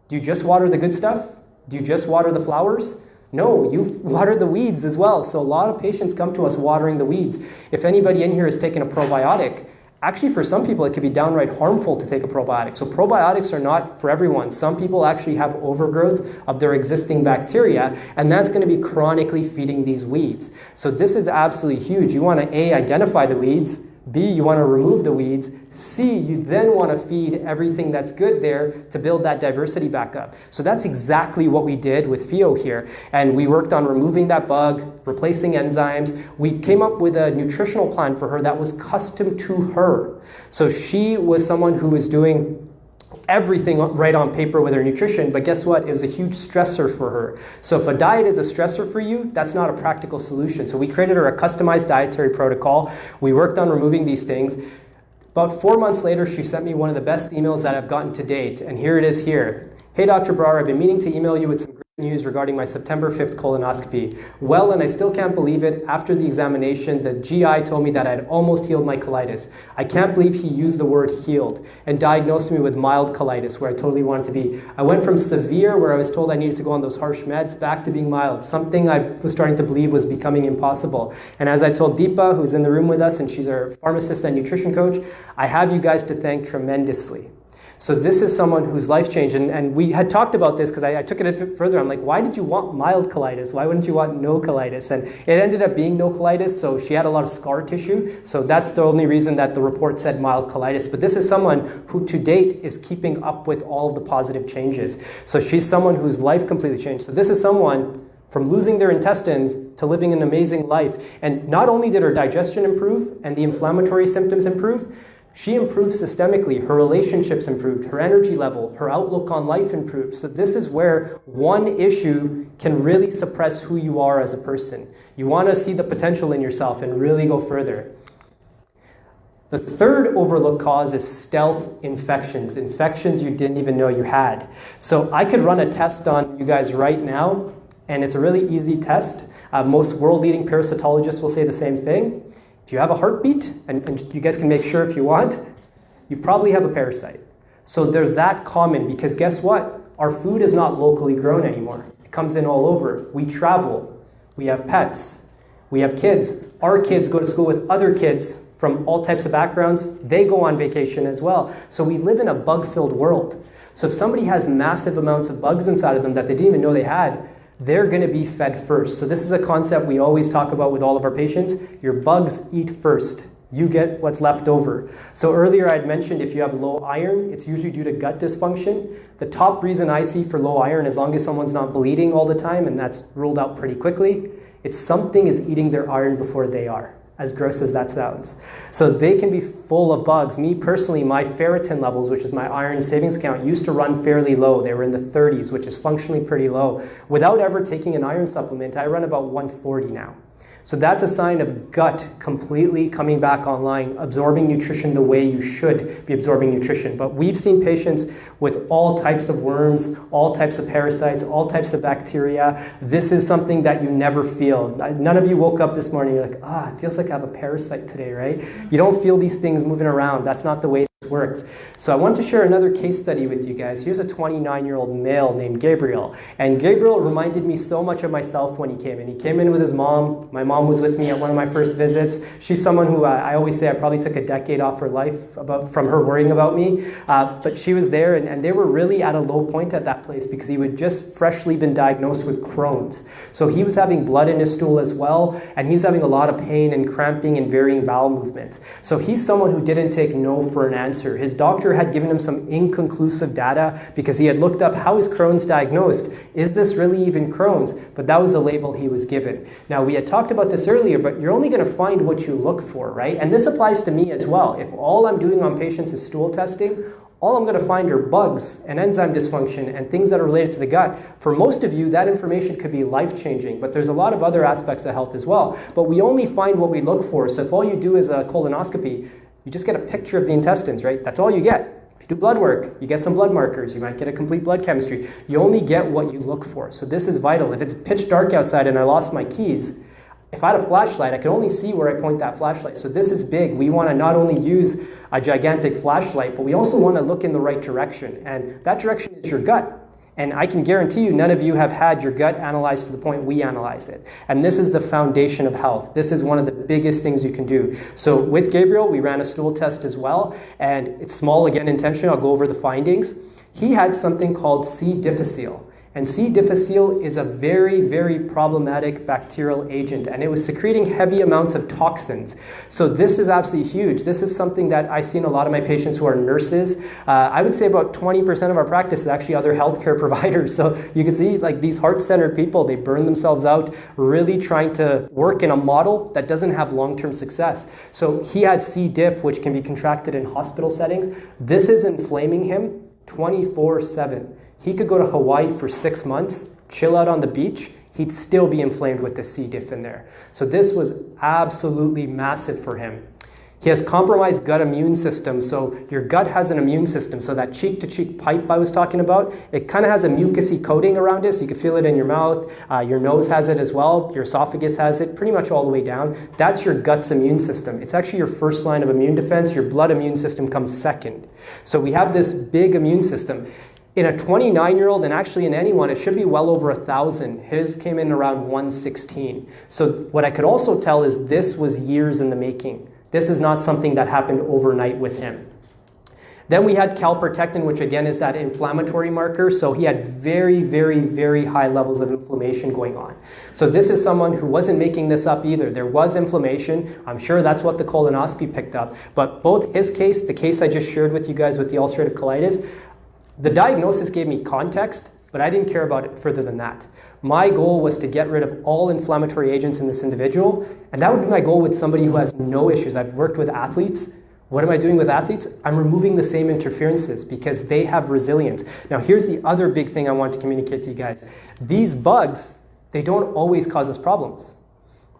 Do you just water the good stuff? Do you just water the flowers? No, you water the weeds as well. So a lot of patients come to us watering the weeds. If anybody in here has taken a probiotic, actually for some people it could be downright harmful to take a probiotic. So probiotics are not for everyone. Some people actually have overgrowth of their existing bacteria, and that's going to be chronically feeding these weeds. So this is absolutely huge. You want to A, identify the weeds. B, you want to remove the weeds. C, you then want to feed everything that's good there to build that diversity back up. So that's exactly what we did with Fio here. And we worked on removing that bug, replacing enzymes. We came up with a nutritional plan for her that was custom to her. So she was someone who was doing everything right on paper with her nutrition, but guess what? It was a huge stressor for her. So if a diet is a stressor for you, that's not a practical solution. So we created her a customized dietary protocol. We worked on removing these things. About 4 months later, she sent me one of the best emails that I've gotten to date, and here it is here. Hey, Dr. Brar, I've been meaning to email you with some great news regarding my September 5th colonoscopy. Well, and I still can't believe it. After the examination, the GI told me that I'd almost healed my colitis. I can't believe he used the word healed and diagnosed me with mild colitis, where I totally wanted to be. I went from severe, where I was told I needed to go on those harsh meds, back to being mild, something I was starting to believe was becoming impossible. And as I told Deepa, who's in the room with us, and she's our pharmacist and nutrition coach, I have you guys to thank tremendously. So this is someone whose life changed, and we had talked about this because I took it a bit further. I'm like, why did you want mild colitis? Why wouldn't you want no colitis? And it ended up being no colitis, so she had a lot of scar tissue. So that's the only reason that the report said mild colitis. But this is someone who to date is keeping up with all of the positive changes. So she's someone whose life completely changed. So this is someone from losing their intestines to living an amazing life. And not only did her digestion improve and the inflammatory symptoms improve, she improved systemically. Her relationships improved, her energy level, her outlook on life improved. So this is where one issue can really suppress who you are as a person. You want to see the potential in yourself and really go further. The third overlooked cause is stealth infections, infections you didn't even know you had. So I could run a test on you guys right now, and it's a really easy test. Most world-leading parasitologists will say the same thing. If you have a heartbeat, and you guys can make sure if you want, you probably have a parasite. So they're that common because guess what? Our food is not locally grown anymore. It comes in all over. We travel. We have pets. We have kids. Our kids go to school with other kids from all types of backgrounds. They go on vacation as well. So we live in a bug-filled world. So if somebody has massive amounts of bugs inside of them that they didn't even know they had, they're going to be fed first. So this is a concept we always talk about with all of our patients. Your bugs eat first. You get what's left over. So earlier I'd mentioned if you have low iron, it's usually due to gut dysfunction. The top reason I see for low iron, as long as someone's not bleeding all the time, and that's ruled out pretty quickly, it's something is eating their iron before they are, as gross as that sounds. So they can be full of bugs. Me personally, my ferritin levels, which is my iron savings account, used to run fairly low. They were in the 30s, which is functionally pretty low. Without ever taking an iron supplement, I run about 140 now. So that's a sign of gut completely coming back online, absorbing nutrition the way you should be absorbing nutrition. But we've seen patients with all types of worms, all types of parasites, all types of bacteria. This is something that you never feel. None of you woke up this morning, you're like, it feels like I have a parasite today, right? You don't feel these things moving around. That's not the way this works. So I want to share another case study with you guys. Here's a 29-year-old male named Gabriel. And Gabriel reminded me so much of myself when he came in. He came in with his mom. My mom was with me at one of my first visits. She's someone who I always say I probably took a decade off her life from her worrying about me. But she was there, and they were really at a low point at that place because he had just freshly been diagnosed with Crohn's. So he was having blood in his stool as well, and he was having a lot of pain and cramping and varying bowel movements. So he's someone who didn't take no for an answer. His doctor had given him some inconclusive data because he had looked up how is Crohn's diagnosed. Is this really even Crohn's? But that was the label he was given. Now, we had talked about this earlier, but you're only going to find what you look for, right? And this applies to me as well. If all I'm doing on patients is stool testing, all I'm going to find are bugs and enzyme dysfunction and things that are related to the gut. For most of you, that information could be life-changing, but there's a lot of other aspects of health as well. But we only find what we look for. So if all you do is a colonoscopy, you just get a picture of the intestines, right? That's all you get. If you do blood work, you get some blood markers. You might get a complete blood chemistry. You only get what you look for. So this is vital. If it's pitch dark outside and I lost my keys, if I had a flashlight, I could only see where I point that flashlight. So this is big. We want to not only use a gigantic flashlight, but we also want to look in the right direction. And that direction is your gut. And I can guarantee you none of you have had your gut analyzed to the point we analyze it. And this is the foundation of health. This is one of the biggest things you can do. So with Gabriel, we ran a stool test as well. And it's small, again, intention. I'll go over the findings. He had something called C. difficile. And C. difficile is a very, very problematic bacterial agent, and it was secreting heavy amounts of toxins. So this is absolutely huge. This is something that I see in a lot of my patients who are nurses. I would say about 20% of our practice is actually other healthcare providers. So you can see like these heart-centered people, they burn themselves out really trying to work in a model that doesn't have long-term success. So he had C. diff, which can be contracted in hospital settings. This is inflaming him 24/7. He could go to Hawaii for 6 months, chill out on the beach, he'd still be inflamed with the C. diff in there. So this was absolutely massive for him. He has compromised gut immune system. So your gut has an immune system. So that cheek-to-cheek pipe I was talking about, it kind of has a mucousy coating around it. So you can feel it in your mouth. Your nose has it as well. Your esophagus has it pretty much all the way down. That's your gut's immune system. It's actually your first line of immune defense. Your blood immune system comes second. So we have this big immune system. In a 29-year-old, and actually in anyone, it should be well over 1,000. His came in around 116. So what I could also tell is this was years in the making. This is not something that happened overnight with him. Then we had calprotectin, which again is that inflammatory marker. So he had very, very, very high levels of inflammation going on. So this is someone who wasn't making this up either. There was inflammation. I'm sure that's what the colonoscopy picked up. But both his case, the case I just shared with you guys with the ulcerative colitis, the diagnosis gave me context, but I didn't care about it further than that. My goal was to get rid of all inflammatory agents in this individual, and that would be my goal with somebody who has no issues. I've worked with athletes What am I doing with athletes? I'm removing the same interferences because they have resilience. Now, here's the other big thing I want to communicate to you guys. These bugs, they don't always cause us problems.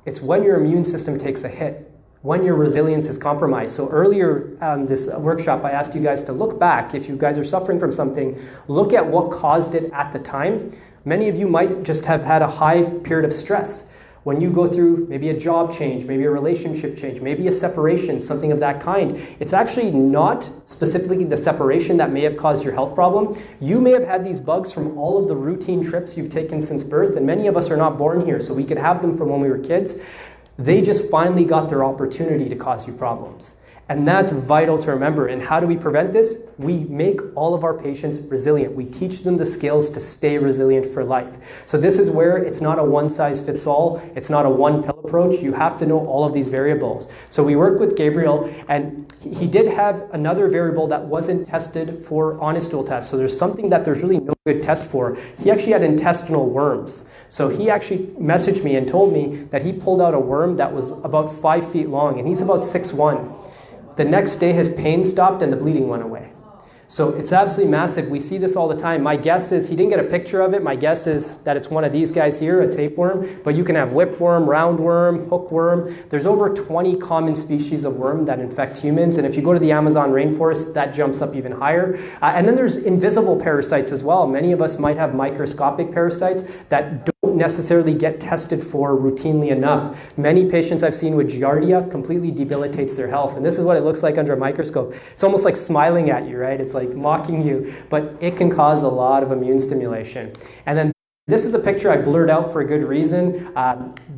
It's when your immune system takes a hit, when your resilience is compromised. So earlier on this workshop, I asked you guys to look back. If you guys are suffering from something, look at what caused it at the time. Many of you might just have had a high period of stress. When you go through maybe a job change, maybe a relationship change, maybe a separation, something of that kind, it's actually not specifically the separation that may have caused your health problem. You may have had these bugs from all of the routine trips you've taken since birth, and many of us are not born here, so we could have them from when we were kids. They just finally got their opportunity to cause you problems. And that's vital to remember. And how do we prevent this? We make all of our patients resilient. We teach them the skills to stay resilient for life. So this is where it's not a one-size-fits-all. It's not a one-pill approach. You have to know all of these variables. So we work with Gabriel, and he did have another variable that wasn't tested for honest stool tests. So there's something that there's really no good test for. He actually had intestinal worms. So he actually messaged me and told me that he pulled out a worm that was about 5 feet long, and he's about 6'1". The next day, his pain stopped and the bleeding went away. So it's absolutely massive. We see this all the time. My guess is, he didn't get a picture of it. My guess is that it's one of these guys here, a tapeworm. But you can have whipworm, roundworm, hookworm. There's over 20 common species of worm that infect humans. And if you go to the Amazon rainforest, that jumps up even higher. And then there's invisible parasites as well. Many of us might have microscopic parasites that don't necessarily get tested for routinely enough. Many patients I've seen with Giardia completely debilitates their health. And this is what it looks like under a microscope. It's almost like smiling at you, right? It's like mocking you, but it can cause a lot of immune stimulation. And then this is a picture I blurred out for a good reason.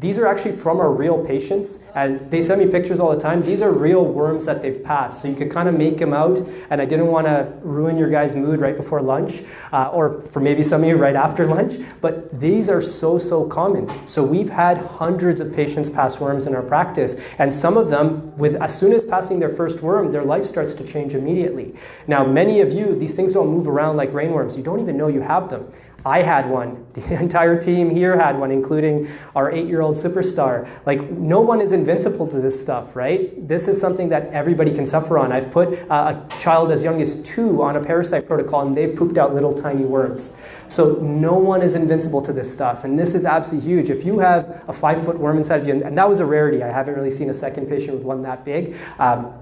These are actually from our real patients, and they send me pictures all the time. These are real worms that they've passed, so you could kind of make them out, and I didn't want to ruin your guys' mood right before lunch, or for maybe some of you right after lunch, but these are so common. So we've had hundreds of patients pass worms in our practice, and some of them, as soon as passing their first worm, their life starts to change immediately. Now, many of you, these things don't move around like rainworms. You don't even know you have them. I had one. The entire team here had one, including our 8-year-old superstar. Like, no one is invincible to this stuff, right? This is something that everybody can suffer on. I've put a child as young as 2 on a parasite protocol, and they've pooped out little tiny worms. So no one is invincible to this stuff, and this is absolutely huge. If you have a 5-foot worm inside of you, and that was a rarity. I haven't really seen a second patient with one that big.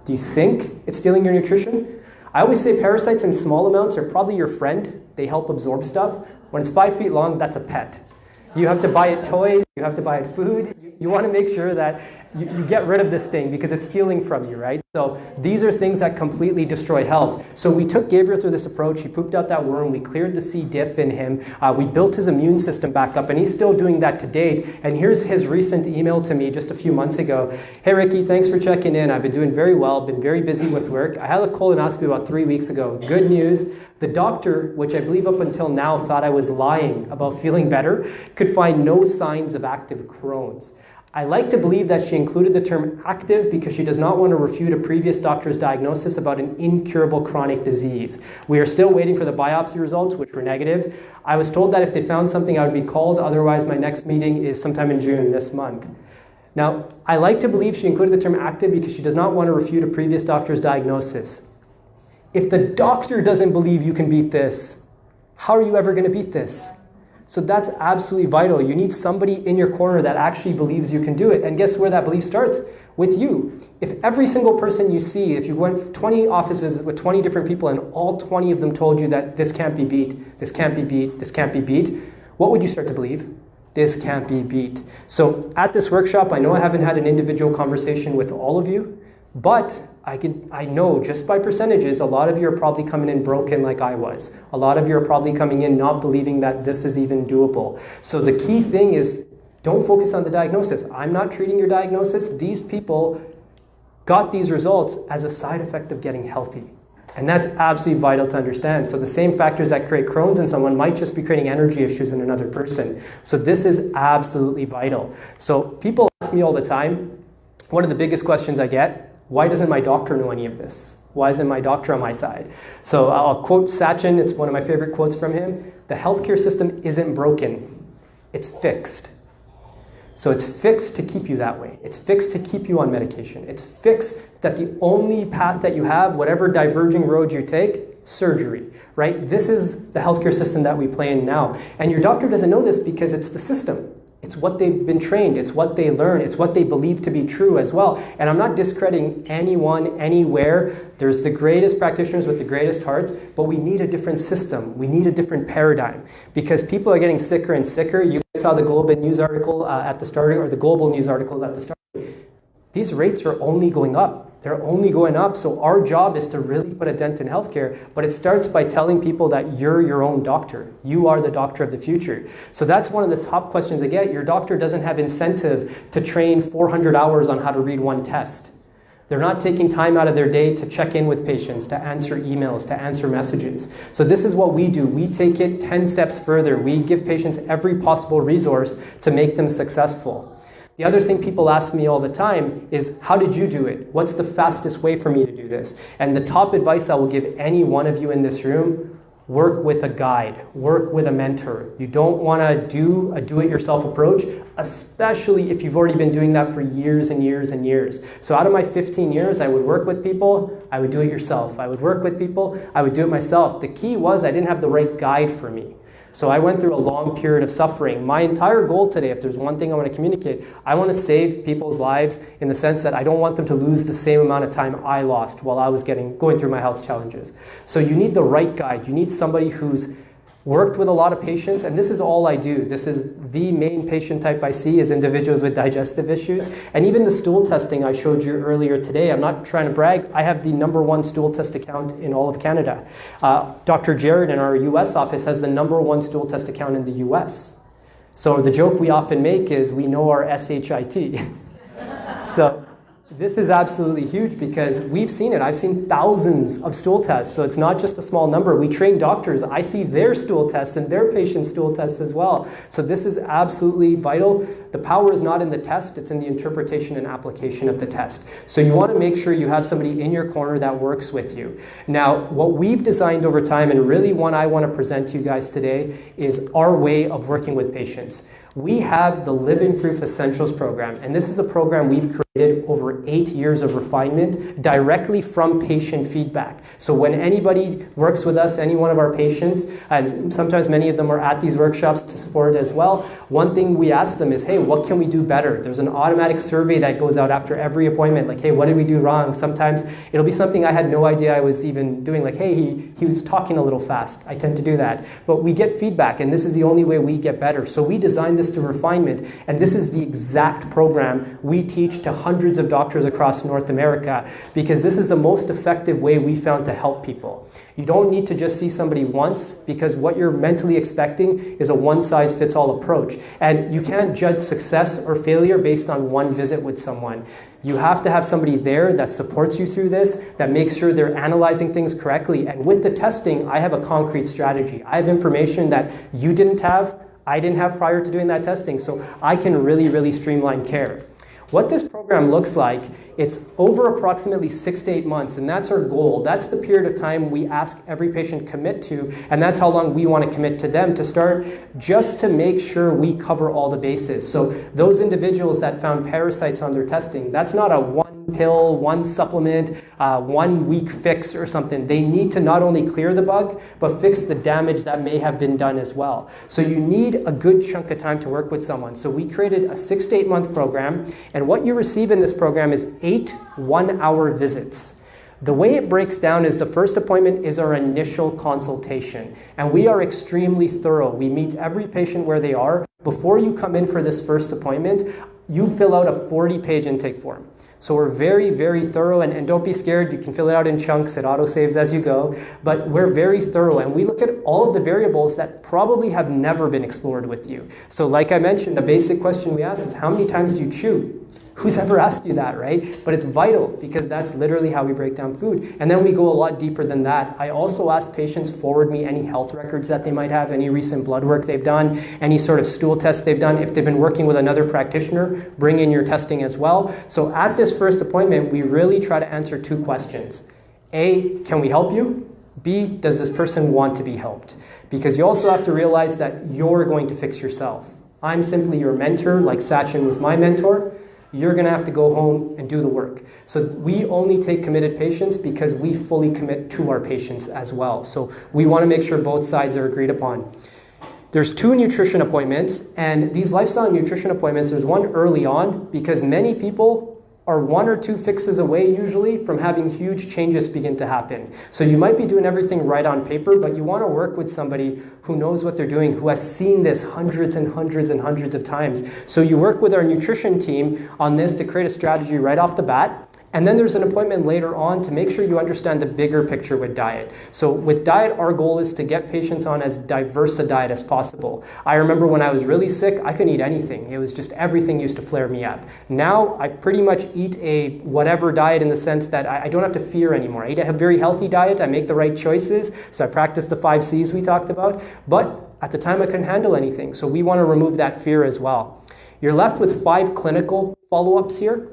Do you think it's stealing your nutrition? I always say parasites in small amounts are probably your friend. They help absorb stuff. When it's 5 feet long, that's a pet. You have to buy it toys, you have to buy it food. You want to make sure that you get rid of this thing because it's stealing from you, right? So these are things that completely destroy health. So we took Gabriel through this approach. He pooped out that worm. We cleared the C. diff in him. We built his immune system back up, and he's still doing that to date. And here's his recent email to me just a few months ago. Hey, Ricky, thanks for checking in. I've been doing very well, been very busy with work. I had a colonoscopy about 3 weeks ago. Good news. The doctor, which I believe up until now thought I was lying about feeling better, could find no signs of active Crohn's. I like to believe that she included the term active because she does not want to refute a previous doctor's diagnosis about an incurable chronic disease. We are still waiting for the biopsy results, which were negative. I was told that if they found something, I would be called. Otherwise, my next meeting is sometime in June this month. Now, I like to believe she included the term active because she does not want to refute a previous doctor's diagnosis. If the doctor doesn't believe you can beat this, how are you ever going to beat this? So that's absolutely vital. You need somebody in your corner that actually believes you can do it. And guess where that belief starts? With you. If every single person you see, if you went 20 offices with 20 different people and all 20 of them told you that this can't be beat, this can't be beat, this can't be beat, what would you start to believe? This can't be beat. So at this workshop, I know I haven't had an individual conversation with all of you, but I know just by percentages, a lot of you are probably coming in broken like I was. A lot of you are probably coming in not believing that this is even doable. So the key thing is, don't focus on the diagnosis. I'm not treating your diagnosis. These people got these results as a side effect of getting healthy. And that's absolutely vital to understand. So the same factors that create Crohn's in someone might just be creating energy issues in another person. So this is absolutely vital. So people ask me all the time, one of the biggest questions I get, why doesn't my doctor know any of this? Why isn't my doctor on my side? So I'll quote Sachin. It's one of my favorite quotes from him. The healthcare system isn't broken. It's fixed. So it's fixed to keep you that way. It's fixed to keep you on medication. It's fixed that the only path that you have, whatever diverging road you take, surgery, right? This is the healthcare system that we play in now. And your doctor doesn't know this because it's the system. It's what they've been trained. It's what they learn. It's what they believe to be true as well. And I'm not discrediting anyone, anywhere. There's the greatest practitioners with the greatest hearts, but we need a different system. We need a different paradigm because people are getting sicker and sicker. You saw the Global News article at the start, or the Global News articles at the start. These rates are only going up. They're only going up. So our job is to really put a dent in healthcare, but it starts by telling people that you're your own doctor. You are the doctor of the future. So that's one of the top questions I get. Your doctor doesn't have incentive to train 400 hours on how to read one test. They're not taking time out of their day to check in with patients, to answer emails, to answer messages. So this is what we do. We take it 10 steps further. We give patients every possible resource to make them successful. The other thing people ask me all the time is, how did you do it? What's the fastest way for me to do this? And the top advice I will give any one of you in this room, work with a guide, work with a mentor. You don't want to do a do-it-yourself approach, especially if you've already been doing that for years and years and years. So out of my 15 years, I would work with people, I would do it yourself. I would work with people, I would do it myself. The key was I didn't have the right guide for me. So I went through a long period of suffering. My entire goal today, if there's one thing I want to communicate, I want to save people's lives in the sense that I don't want them to lose the same amount of time I lost while I was going through my health challenges. So you need the right guide. You need somebody who's worked with a lot of patients, and this is all I do. This is the main patient type I see is individuals with digestive issues. And even the stool testing I showed you earlier today, I'm not trying to brag, I have the #1 stool test account in all of Canada. Dr. Jared in our US office has the #1 stool test account in the US. So the joke we often make is we know our SHIT. So this is absolutely huge because we've seen it. I've seen thousands of stool tests, so it's not just a small number. We train doctors. I see their stool tests and their patients' stool tests as well. So this is absolutely vital. The power is not in the test, it's in the interpretation and application of the test. So you want to make sure you have somebody in your corner that works with you. Now, what we've designed over time, and really one I want to present to you guys today, is our way of working with patients. We have the Living Proof Essentials program, and this is a program we've created over 8 years of refinement directly from patient feedback. So when anybody works with us, any one of our patients, and sometimes many of them are at these workshops to support as well, one thing we ask them is, hey, what can we do better? There's an automatic survey that goes out after every appointment, like, hey, what did we do wrong? Sometimes it'll be something I had no idea I was even doing, like, hey, he was talking a little fast. I tend to do that. But we get feedback, and this is the only way we get better. So we designed this to refinement, and this is the exact program we teach to hundreds of doctors across North America, because this is the most effective way we found to help people. You don't need to just see somebody once, because what you're mentally expecting is a one-size-fits-all approach. And you can't judge success or failure based on one visit with someone. You have to have somebody there that supports you through this, that makes sure they're analyzing things correctly. And with the testing, I have a concrete strategy. I have information that you didn't have, I didn't have prior to doing that testing, so I can really, really streamline care. What this program looks like, it's over approximately 6 to 8 months, and that's our goal. That's the period of time we ask every patient commit to, and that's how long we want to commit to them to start, just to make sure we cover all the bases. So those individuals that found parasites on their testing, that's not a one pill, one supplement, 1 week fix or something. They need to not only clear the bug, but fix the damage that may have been done as well. So you need a good chunk of time to work with someone. So we created a 6 to 8 month program, and what you receive in this program is 8 one-hour visits. The way it breaks down is the first appointment is our initial consultation, and we are extremely thorough. We meet every patient where they are. Before you come in for this first appointment, you fill out a 40-page intake form. So we're very, very thorough, and don't be scared, you can fill it out in chunks, it auto-saves as you go, but we're very thorough, and we look at all of the variables that probably have never been explored with you. So like I mentioned, the basic question we ask is, how many times do you chew? Who's ever asked you that, right? But it's vital, because that's literally how we break down food. And then we go a lot deeper than that. I also ask patients forward me any health records that they might have, any recent blood work they've done, any sort of stool tests they've done. If they've been working with another practitioner, bring in your testing as well. So at this first appointment, we really try to answer 2 questions. A, can we help you? B, does this person want to be helped? Because you also have to realize that you're going to fix yourself. I'm simply your mentor, like Sachin was my mentor. You're going to have to go home and do the work. So we only take committed patients because we fully commit to our patients as well. So we want to make sure both sides are agreed upon. There's 2 nutrition appointments, and these lifestyle and nutrition appointments, there's one early on because many people are 1 or 2 fixes away usually from having huge changes begin to happen. So you might be doing everything right on paper, but you want to work with somebody who knows what they're doing, who has seen this hundreds and hundreds and hundreds of times. So you work with our nutrition team on this to create a strategy right off the bat. And then there's an appointment later on to make sure you understand the bigger picture with diet. So with diet, our goal is to get patients on as diverse a diet as possible. I remember when I was really sick, I couldn't eat anything. It was just everything used to flare me up. Now I pretty much eat a whatever diet in the sense that I don't have to fear anymore. I eat a very healthy diet. I make the right choices. So I practice the 5 C's we talked about. But at the time I couldn't handle anything. So we want to remove that fear as well. You're left with 5 clinical follow-ups here.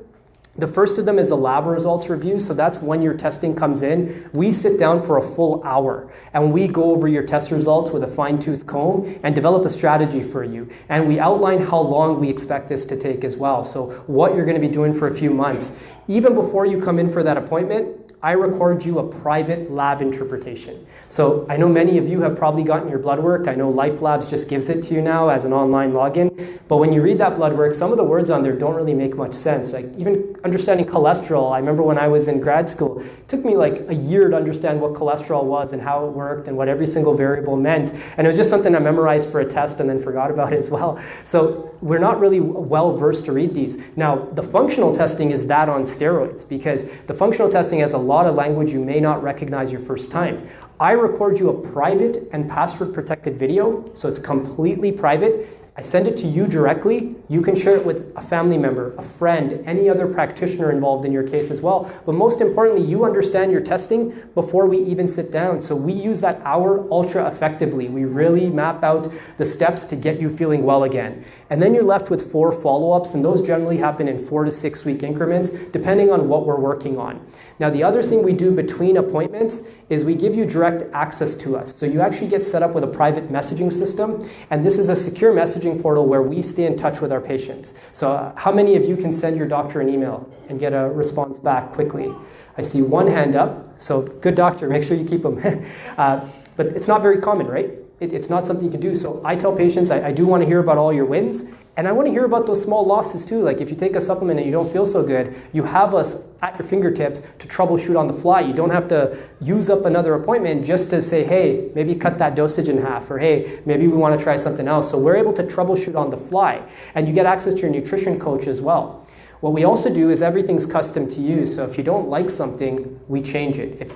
The first of them is the lab results review. So that's when your testing comes in. We sit down for a full hour and we go over your test results with a fine-tooth comb and develop a strategy for you. And we outline how long we expect this to take as well. So what you're going to be doing for a few months. Even before you come in for that appointment, I record you a private lab interpretation. So I know many of you have probably gotten your blood work. I know Life Labs just gives it to you now as an online login. But when you read that blood work, some of the words on there don't really make much sense. Like even understanding cholesterol, I remember when I was in grad school, it took me like a year to understand what cholesterol was and how it worked and what every single variable meant. And it was just something I memorized for a test and then forgot about it as well. So we're not really well versed to read these. Now, the functional testing is that on steroids because the functional testing has a lot of language you may not recognize your first time. I record you a private and password protected video, so it's completely private. I send it to you directly. You can share it with a family member, a friend, any other practitioner involved in your case as well. But most importantly, you understand your testing before we even sit down. So we use that hour ultra effectively. We really map out the steps to get you feeling well again. And then you're left with 4 follow-ups, and those generally happen in 4 to 6 week increments, depending on what we're working on. Now, the other thing we do between appointments is we give you direct access to us. So you actually get set up with a private messaging system, and this is a secure messaging portal where we stay in touch with our patients. So how many of you can send your doctor an email and get a response back quickly? I see 1 hand up, so good doctor, make sure you keep them. But it's not very common, right? It's not something you can do. So I tell patients, I do want to hear about all your wins, and I want to hear about those small losses too. Like if you take a supplement and you don't feel so good, you have us at your fingertips to troubleshoot on the fly. You don't have to use up another appointment just to say, hey, maybe cut that dosage in half, or hey, maybe we want to try something else. So we're able to troubleshoot on the fly, and you get access to your nutrition coach as well. What we also do is everything's custom to you. So if you don't like something, we change it. If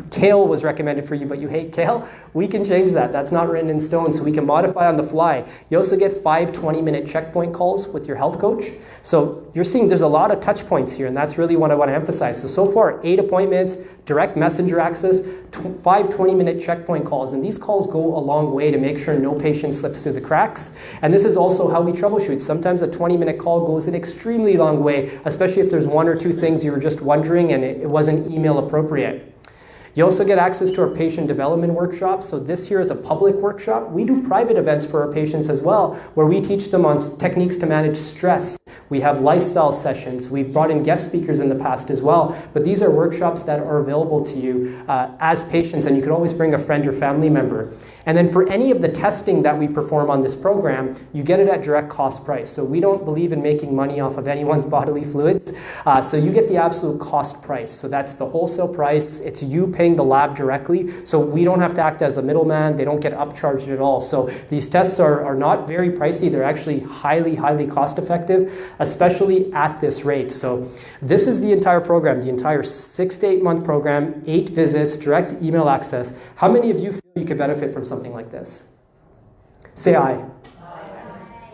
kale was recommended for you, but you hate kale, we can change that. That's not written in stone, so we can modify on the fly. You also get 5 20-minute checkpoint calls with your health coach. So you're seeing there's a lot of touch points here, and that's really what I want to emphasize. So far, 8 appointments, direct messenger access, 5 20-minute checkpoint calls, and these calls go a long way to make sure no patient slips through the cracks. And this is also how we troubleshoot. Sometimes a 20-minute call goes an extremely long way, especially if there's 1 or 2 things you were just wondering and it wasn't email appropriate. You also get access to our patient development workshops. So this here is a public workshop. We do private events for our patients as well, where we teach them on techniques to manage stress. We have lifestyle sessions. We've brought in guest speakers in the past as well. But these are workshops that are available to you as patients, and you can always bring a friend or family member. And then for any of the testing that we perform on this program, you get it at direct cost price. So we don't believe in making money off of anyone's bodily fluids. So you get the absolute cost price. So that's the wholesale price. It's you paying the lab directly. So we don't have to act as a middleman. They don't get upcharged at all. So these tests are not very pricey. They're actually highly, highly cost effective, especially at this rate. So this is the entire program, the entire 6 to 8 month program, 8 visits, direct email access. How many of you feel you could benefit from something like this? Say aye.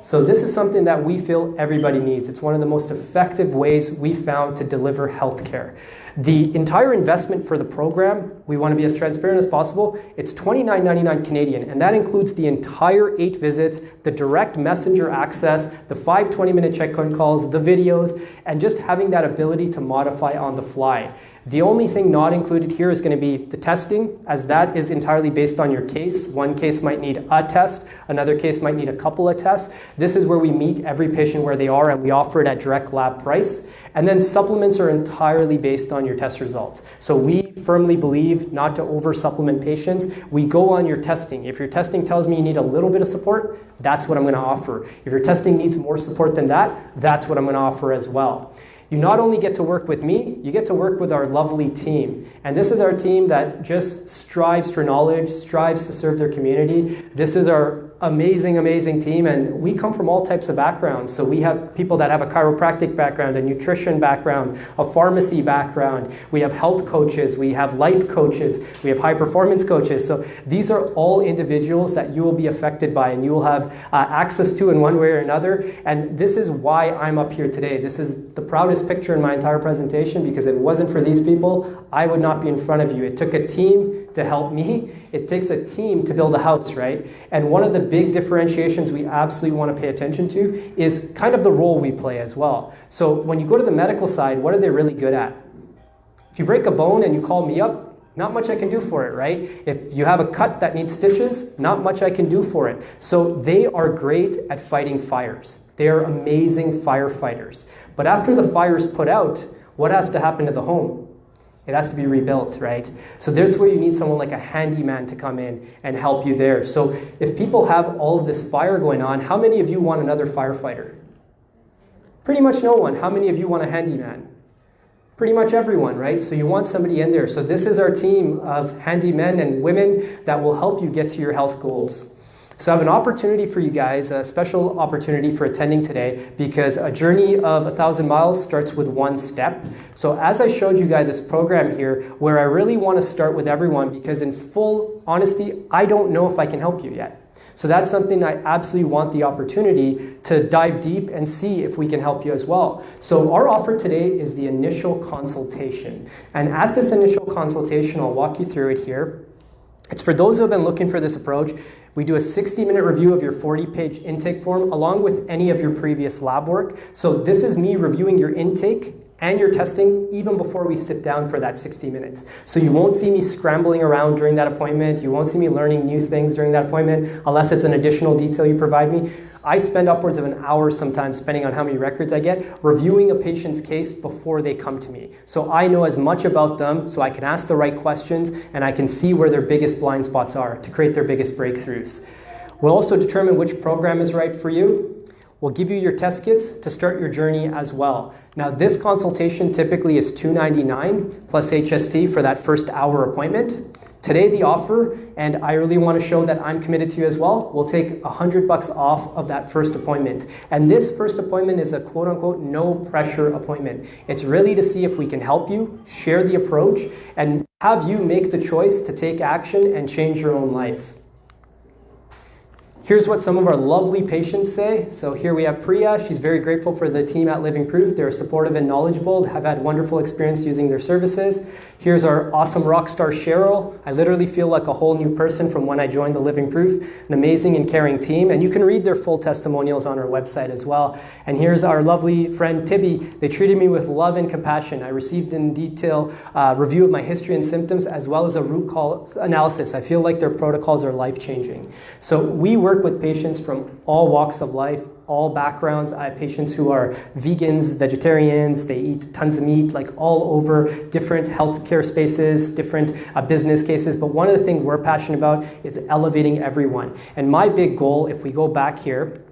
So this is something that we feel everybody needs. It's one of the most effective ways we found to deliver healthcare. The entire investment for the program, we want to be as transparent as possible, it's $29.99 Canadian, and that includes the entire 8 visits, the direct messenger access, the 5 20-minute check-in calls, the videos, and just having that ability to modify on the fly. The only thing not included here is going to be the testing, as that is entirely based on your case. One case might need a test, another case might need a couple of tests. This is where we meet every patient where they are, and we offer it at direct lab price. And then supplements are entirely based on your test results. So we firmly believe not to over-supplement patients. We go on your testing. If your testing tells me you need a little bit of support, that's what I'm going to offer. If your testing needs more support than that, that's what I'm going to offer as well. You not only get to work with me, you get to work with our lovely team. And this is our team that just strives for knowledge, strives to serve their community. This is our amazing, amazing team, and we come from all types of backgrounds. So we have people that have a chiropractic background, a nutrition background, a pharmacy background. We have health coaches, we have life coaches, we have high performance coaches. So these are all individuals that you will be affected by and you will have access to in one way or another. And this is why I'm up here today. This is the proudest picture in my entire presentation, because if it wasn't for these people, I would not be in front of you. It took a team to help me. It takes a team to build a house, right? And one of the big differentiations we absolutely want to pay attention to is kind of the role we play as well. So when you go to the medical side, what are they really good at? If you break a bone and you call me up, not much I can do for it, right? If you have a cut that needs stitches, not much I can do for it. So they are great at fighting fires. They are amazing firefighters. But after the fire's put out, what has to happen to the home? It has to be rebuilt, right? So that's where you need someone like a handyman to come in and help you there. So if people have all of this fire going on, how many of you want another firefighter? Pretty much no one. How many of you want a handyman? Pretty much everyone, right? So you want somebody in there. So this is our team of handymen and women that will help you get to your health goals. So I have an opportunity for you guys, a special opportunity for attending today, because a journey of 1,000 miles starts with one step. So as I showed you guys this program here, where I really want to start with everyone, because in full honesty, I don't know if I can help you yet. So that's something I absolutely want the opportunity to dive deep and see if we can help you as well. So our offer today is the initial consultation. And at this initial consultation, I'll walk you through it here. It's for those who have been looking for this approach. We do a 60-minute review of your 40-page intake form along with any of your previous lab work. So this is me reviewing your intake and your testing even before we sit down for that 60 minutes. So you won't see me scrambling around during that appointment. You won't see me learning new things during that appointment unless it's an additional detail you provide me. I spend upwards of an hour sometimes, depending on how many records I get, reviewing a patient's case before they come to me. So I know as much about them so I can ask the right questions and I can see where their biggest blind spots are to create their biggest breakthroughs. We'll also determine which program is right for you. We'll give you your test kits to start your journey as well. Now this consultation typically is $299 plus HST for that first hour appointment. Today the offer, and I really want to show that I'm committed to you as well, we'll take $100 off of that first appointment. And this first appointment is a quote-unquote no pressure appointment. It's really to see if we can help you, share the approach, and have you make the choice to take action and change your own life. Here's what some of our lovely patients say. So here we have Priya. She's very grateful for the team at Living Proof. They're supportive and knowledgeable, have had wonderful experience using their services. Here's our awesome rock star Cheryl. I literally feel like a whole new person from when I joined the Living Proof. An amazing and caring team. And you can read their full testimonials on our website as well. And here's our lovely friend Tibby. They treated me with love and compassion. I received in detail review of my history and symptoms as well as a root cause analysis. I feel like their protocols are life-changing. So we work with patients from all walks of life, all backgrounds. I have patients who are vegans, vegetarians, they eat tons of meat, like all over different healthcare spaces, different business cases. But one of the things we're passionate about is elevating everyone. And my big goal, if we go back here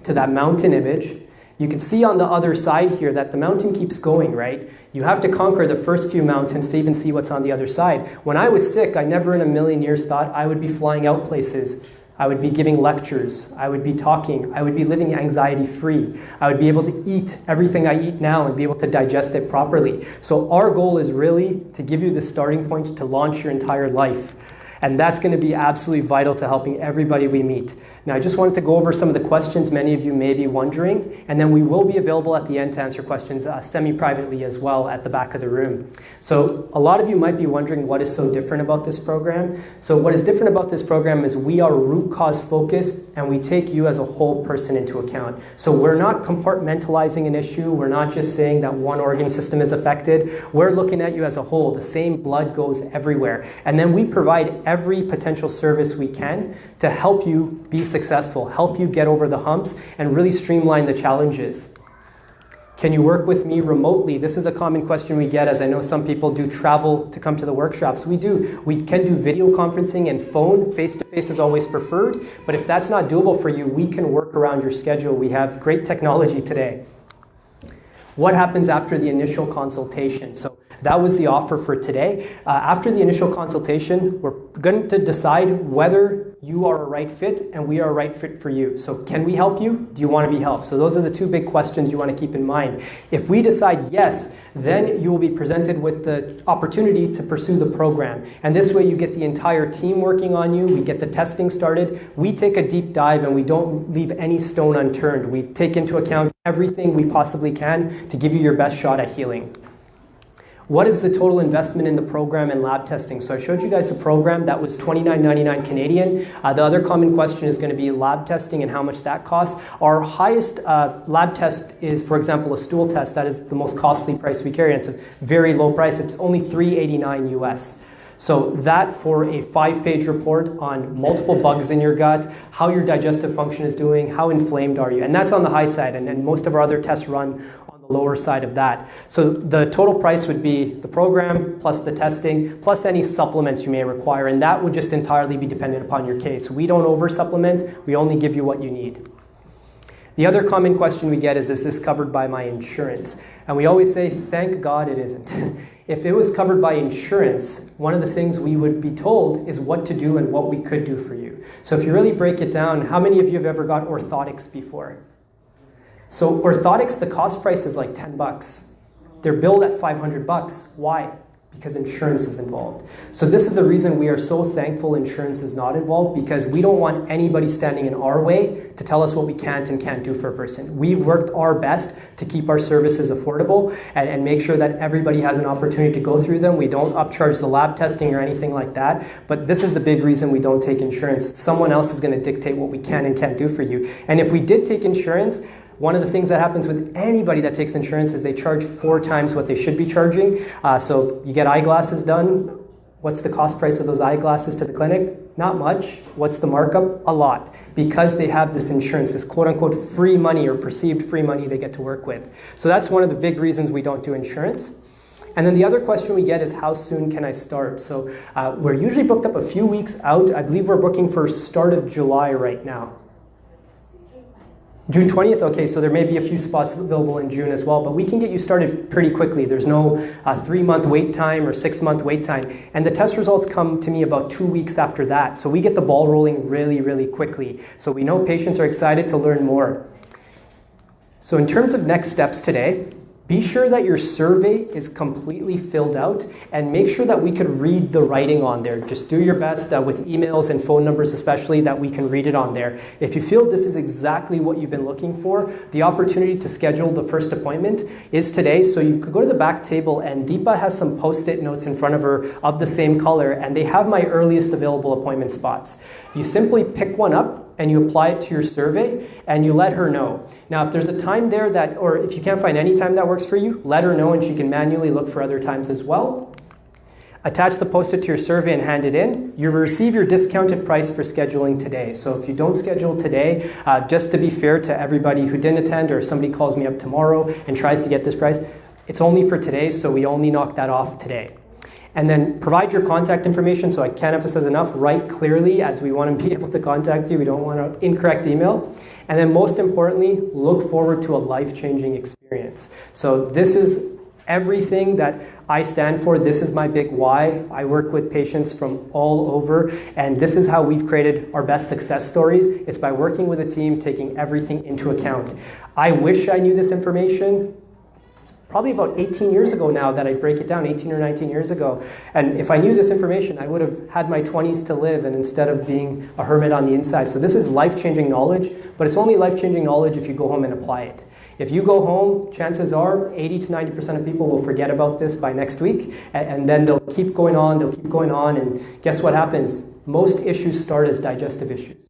to that mountain image, you can see on the other side here that the mountain keeps going, right? You have to conquer the first few mountains to even see what's on the other side. When I was sick, I never in a million years thought I would be flying out places. I would be giving lectures, I would be talking, I would be living anxiety-free. I would be able to eat everything I eat now and be able to digest it properly. So our goal is really to give you the starting point to launch your entire life. And that's going to be absolutely vital to helping everybody we meet. Now, I just wanted to go over some of the questions many of you may be wondering, and then we will be available at the end to answer questions semi-privately as well at the back of the room. So a lot of you might be wondering what is so different about this program. So what is different about this program is we are root cause focused, and we take you as a whole person into account. So we're not compartmentalizing an issue. We're not just saying that one organ system is affected. We're looking at you as a whole. The same blood goes everywhere. And then we provide every potential service we can to help you be successful, help you get over the humps, and really streamline the challenges. Can you work with me remotely? This is a common question we get, as I know some people do travel to come to the workshops. We do. We can do video conferencing and phone. Face-to-face is always preferred. But if that's not doable for you, we can work around your schedule. We have great technology today. What happens after the initial consultation? So that was the offer for today. After the initial consultation, we're going to decide whether you are a right fit and we are a right fit for you. So can we help you? Do you want to be helped? So those are the two big questions you want to keep in mind. If we decide yes, then you will be presented with the opportunity to pursue the program. And this way you get the entire team working on you. We get the testing started. We take a deep dive and we don't leave any stone unturned. We take into account everything we possibly can to give you your best shot at healing. What is the total investment in the program and lab testing? So I showed you guys the program. That was $29.99 Canadian. The other common question is going to be lab testing and how much that costs. Our highest lab test is, for example, a stool test. That is the most costly price we carry. It's a very low price. It's only $389 US. So that for a 5-page report on multiple bugs in your gut, how your digestive function is doing, how inflamed are you? And that's on the high side, and most of our other tests run on the lower side of that. So the total price would be the program plus the testing plus any supplements you may require, and that would just entirely be dependent upon your case. We don't over-supplement, we only give you what you need. The other common question we get is this covered by my insurance? And we always say, thank God it isn't. If it was covered by insurance, one of the things we would be told is what to do and what we could do for you. So if you really break it down, how many of you have ever got orthotics before? So orthotics, the cost price is like 10 bucks. They're billed at 500 bucks. Why? Because insurance is involved. So this is the reason we are so thankful insurance is not involved, because we don't want anybody standing in our way to tell us what we can't and can't do for a person. We've worked our best to keep our services affordable and make sure that everybody has an opportunity to go through them. We don't upcharge the lab testing or anything like that, but this is the big reason we don't take insurance. Someone else is going to dictate what we can and can't do for you. And if we did take insurance, one of the things that happens with anybody that takes insurance is they charge 4 times what they should be charging. So you get eyeglasses done. What's the cost price of those eyeglasses to the clinic? Not much. What's the markup? A lot. Because they have this insurance, this quote-unquote free money or perceived free money they get to work with. So that's one of the big reasons we don't do insurance. And then the other question we get is, how soon can I start? So we're usually booked up a few weeks out. I believe we're booking for start of July right now. June 20th? Okay, so there may be a few spots available in June as well, but we can get you started pretty quickly. There's no 3-month wait time or 6-month wait time. And the test results come to me about 2 weeks after that. So we get the ball rolling really, really quickly. So we know patients are excited to learn more. So in terms of next steps today, be sure that your survey is completely filled out and make sure that we can read the writing on there. Just do your best with emails and phone numbers especially, that we can read it on there. If you feel this is exactly what you've been looking for, the opportunity to schedule the first appointment is today. So you could go to the back table, and Deepa has some post-it notes in front of her of the same color, and they have my earliest available appointment spots. You simply pick one up and you apply it to your survey and you let her know. Now, if there's a time there that, or if you can't find any time that works for you, let her know and she can manually look for other times as well. Attach the post-it to your survey and hand it in. You will receive your discounted price for scheduling today. So if you don't schedule today, just to be fair to everybody who didn't attend, or if somebody calls me up tomorrow and tries to get this price, it's only for today, so we only knock that off today. And then provide your contact information. So I can't emphasize enough, write clearly, as we want to be able to contact you. We don't want an incorrect email. And then most importantly, look forward to a life-changing experience. So this is everything that I stand for. This is my big why. I work with patients from all over, and this is how we've created our best success stories. It's by working with a team, taking everything into account. I wish I knew this information. probably about 18 years ago now that I break it down, 18 or 19 years ago. And if I knew this information, I would have had my 20s to live, and instead of being a hermit on the inside. So this is life-changing knowledge, but it's only life-changing knowledge if you go home and apply it. If you go home, chances are 80 to 90% of people will forget about this by next week, and then they'll keep going on, and guess what happens? Most issues start as digestive issues.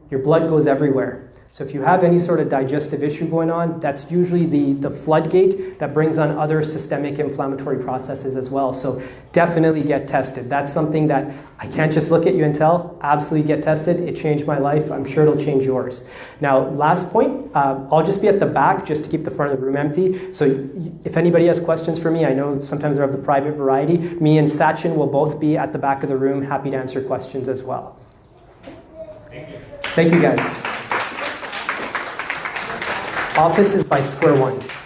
Your blood goes everywhere. So if you have any sort of digestive issue going on, that's usually the floodgate that brings on other systemic inflammatory processes as well. So definitely get tested. That's something that I can't just look at you and tell. Absolutely get tested. It changed my life. I'm sure it'll change yours. Now, last point, I'll just be at the back just to keep the front of the room empty. So if anybody has questions for me, I know sometimes they're of the private variety. Me and Sachin will both be at the back of the room, happy to answer questions as well. Thank you. Thank you, guys. Office is by Square One.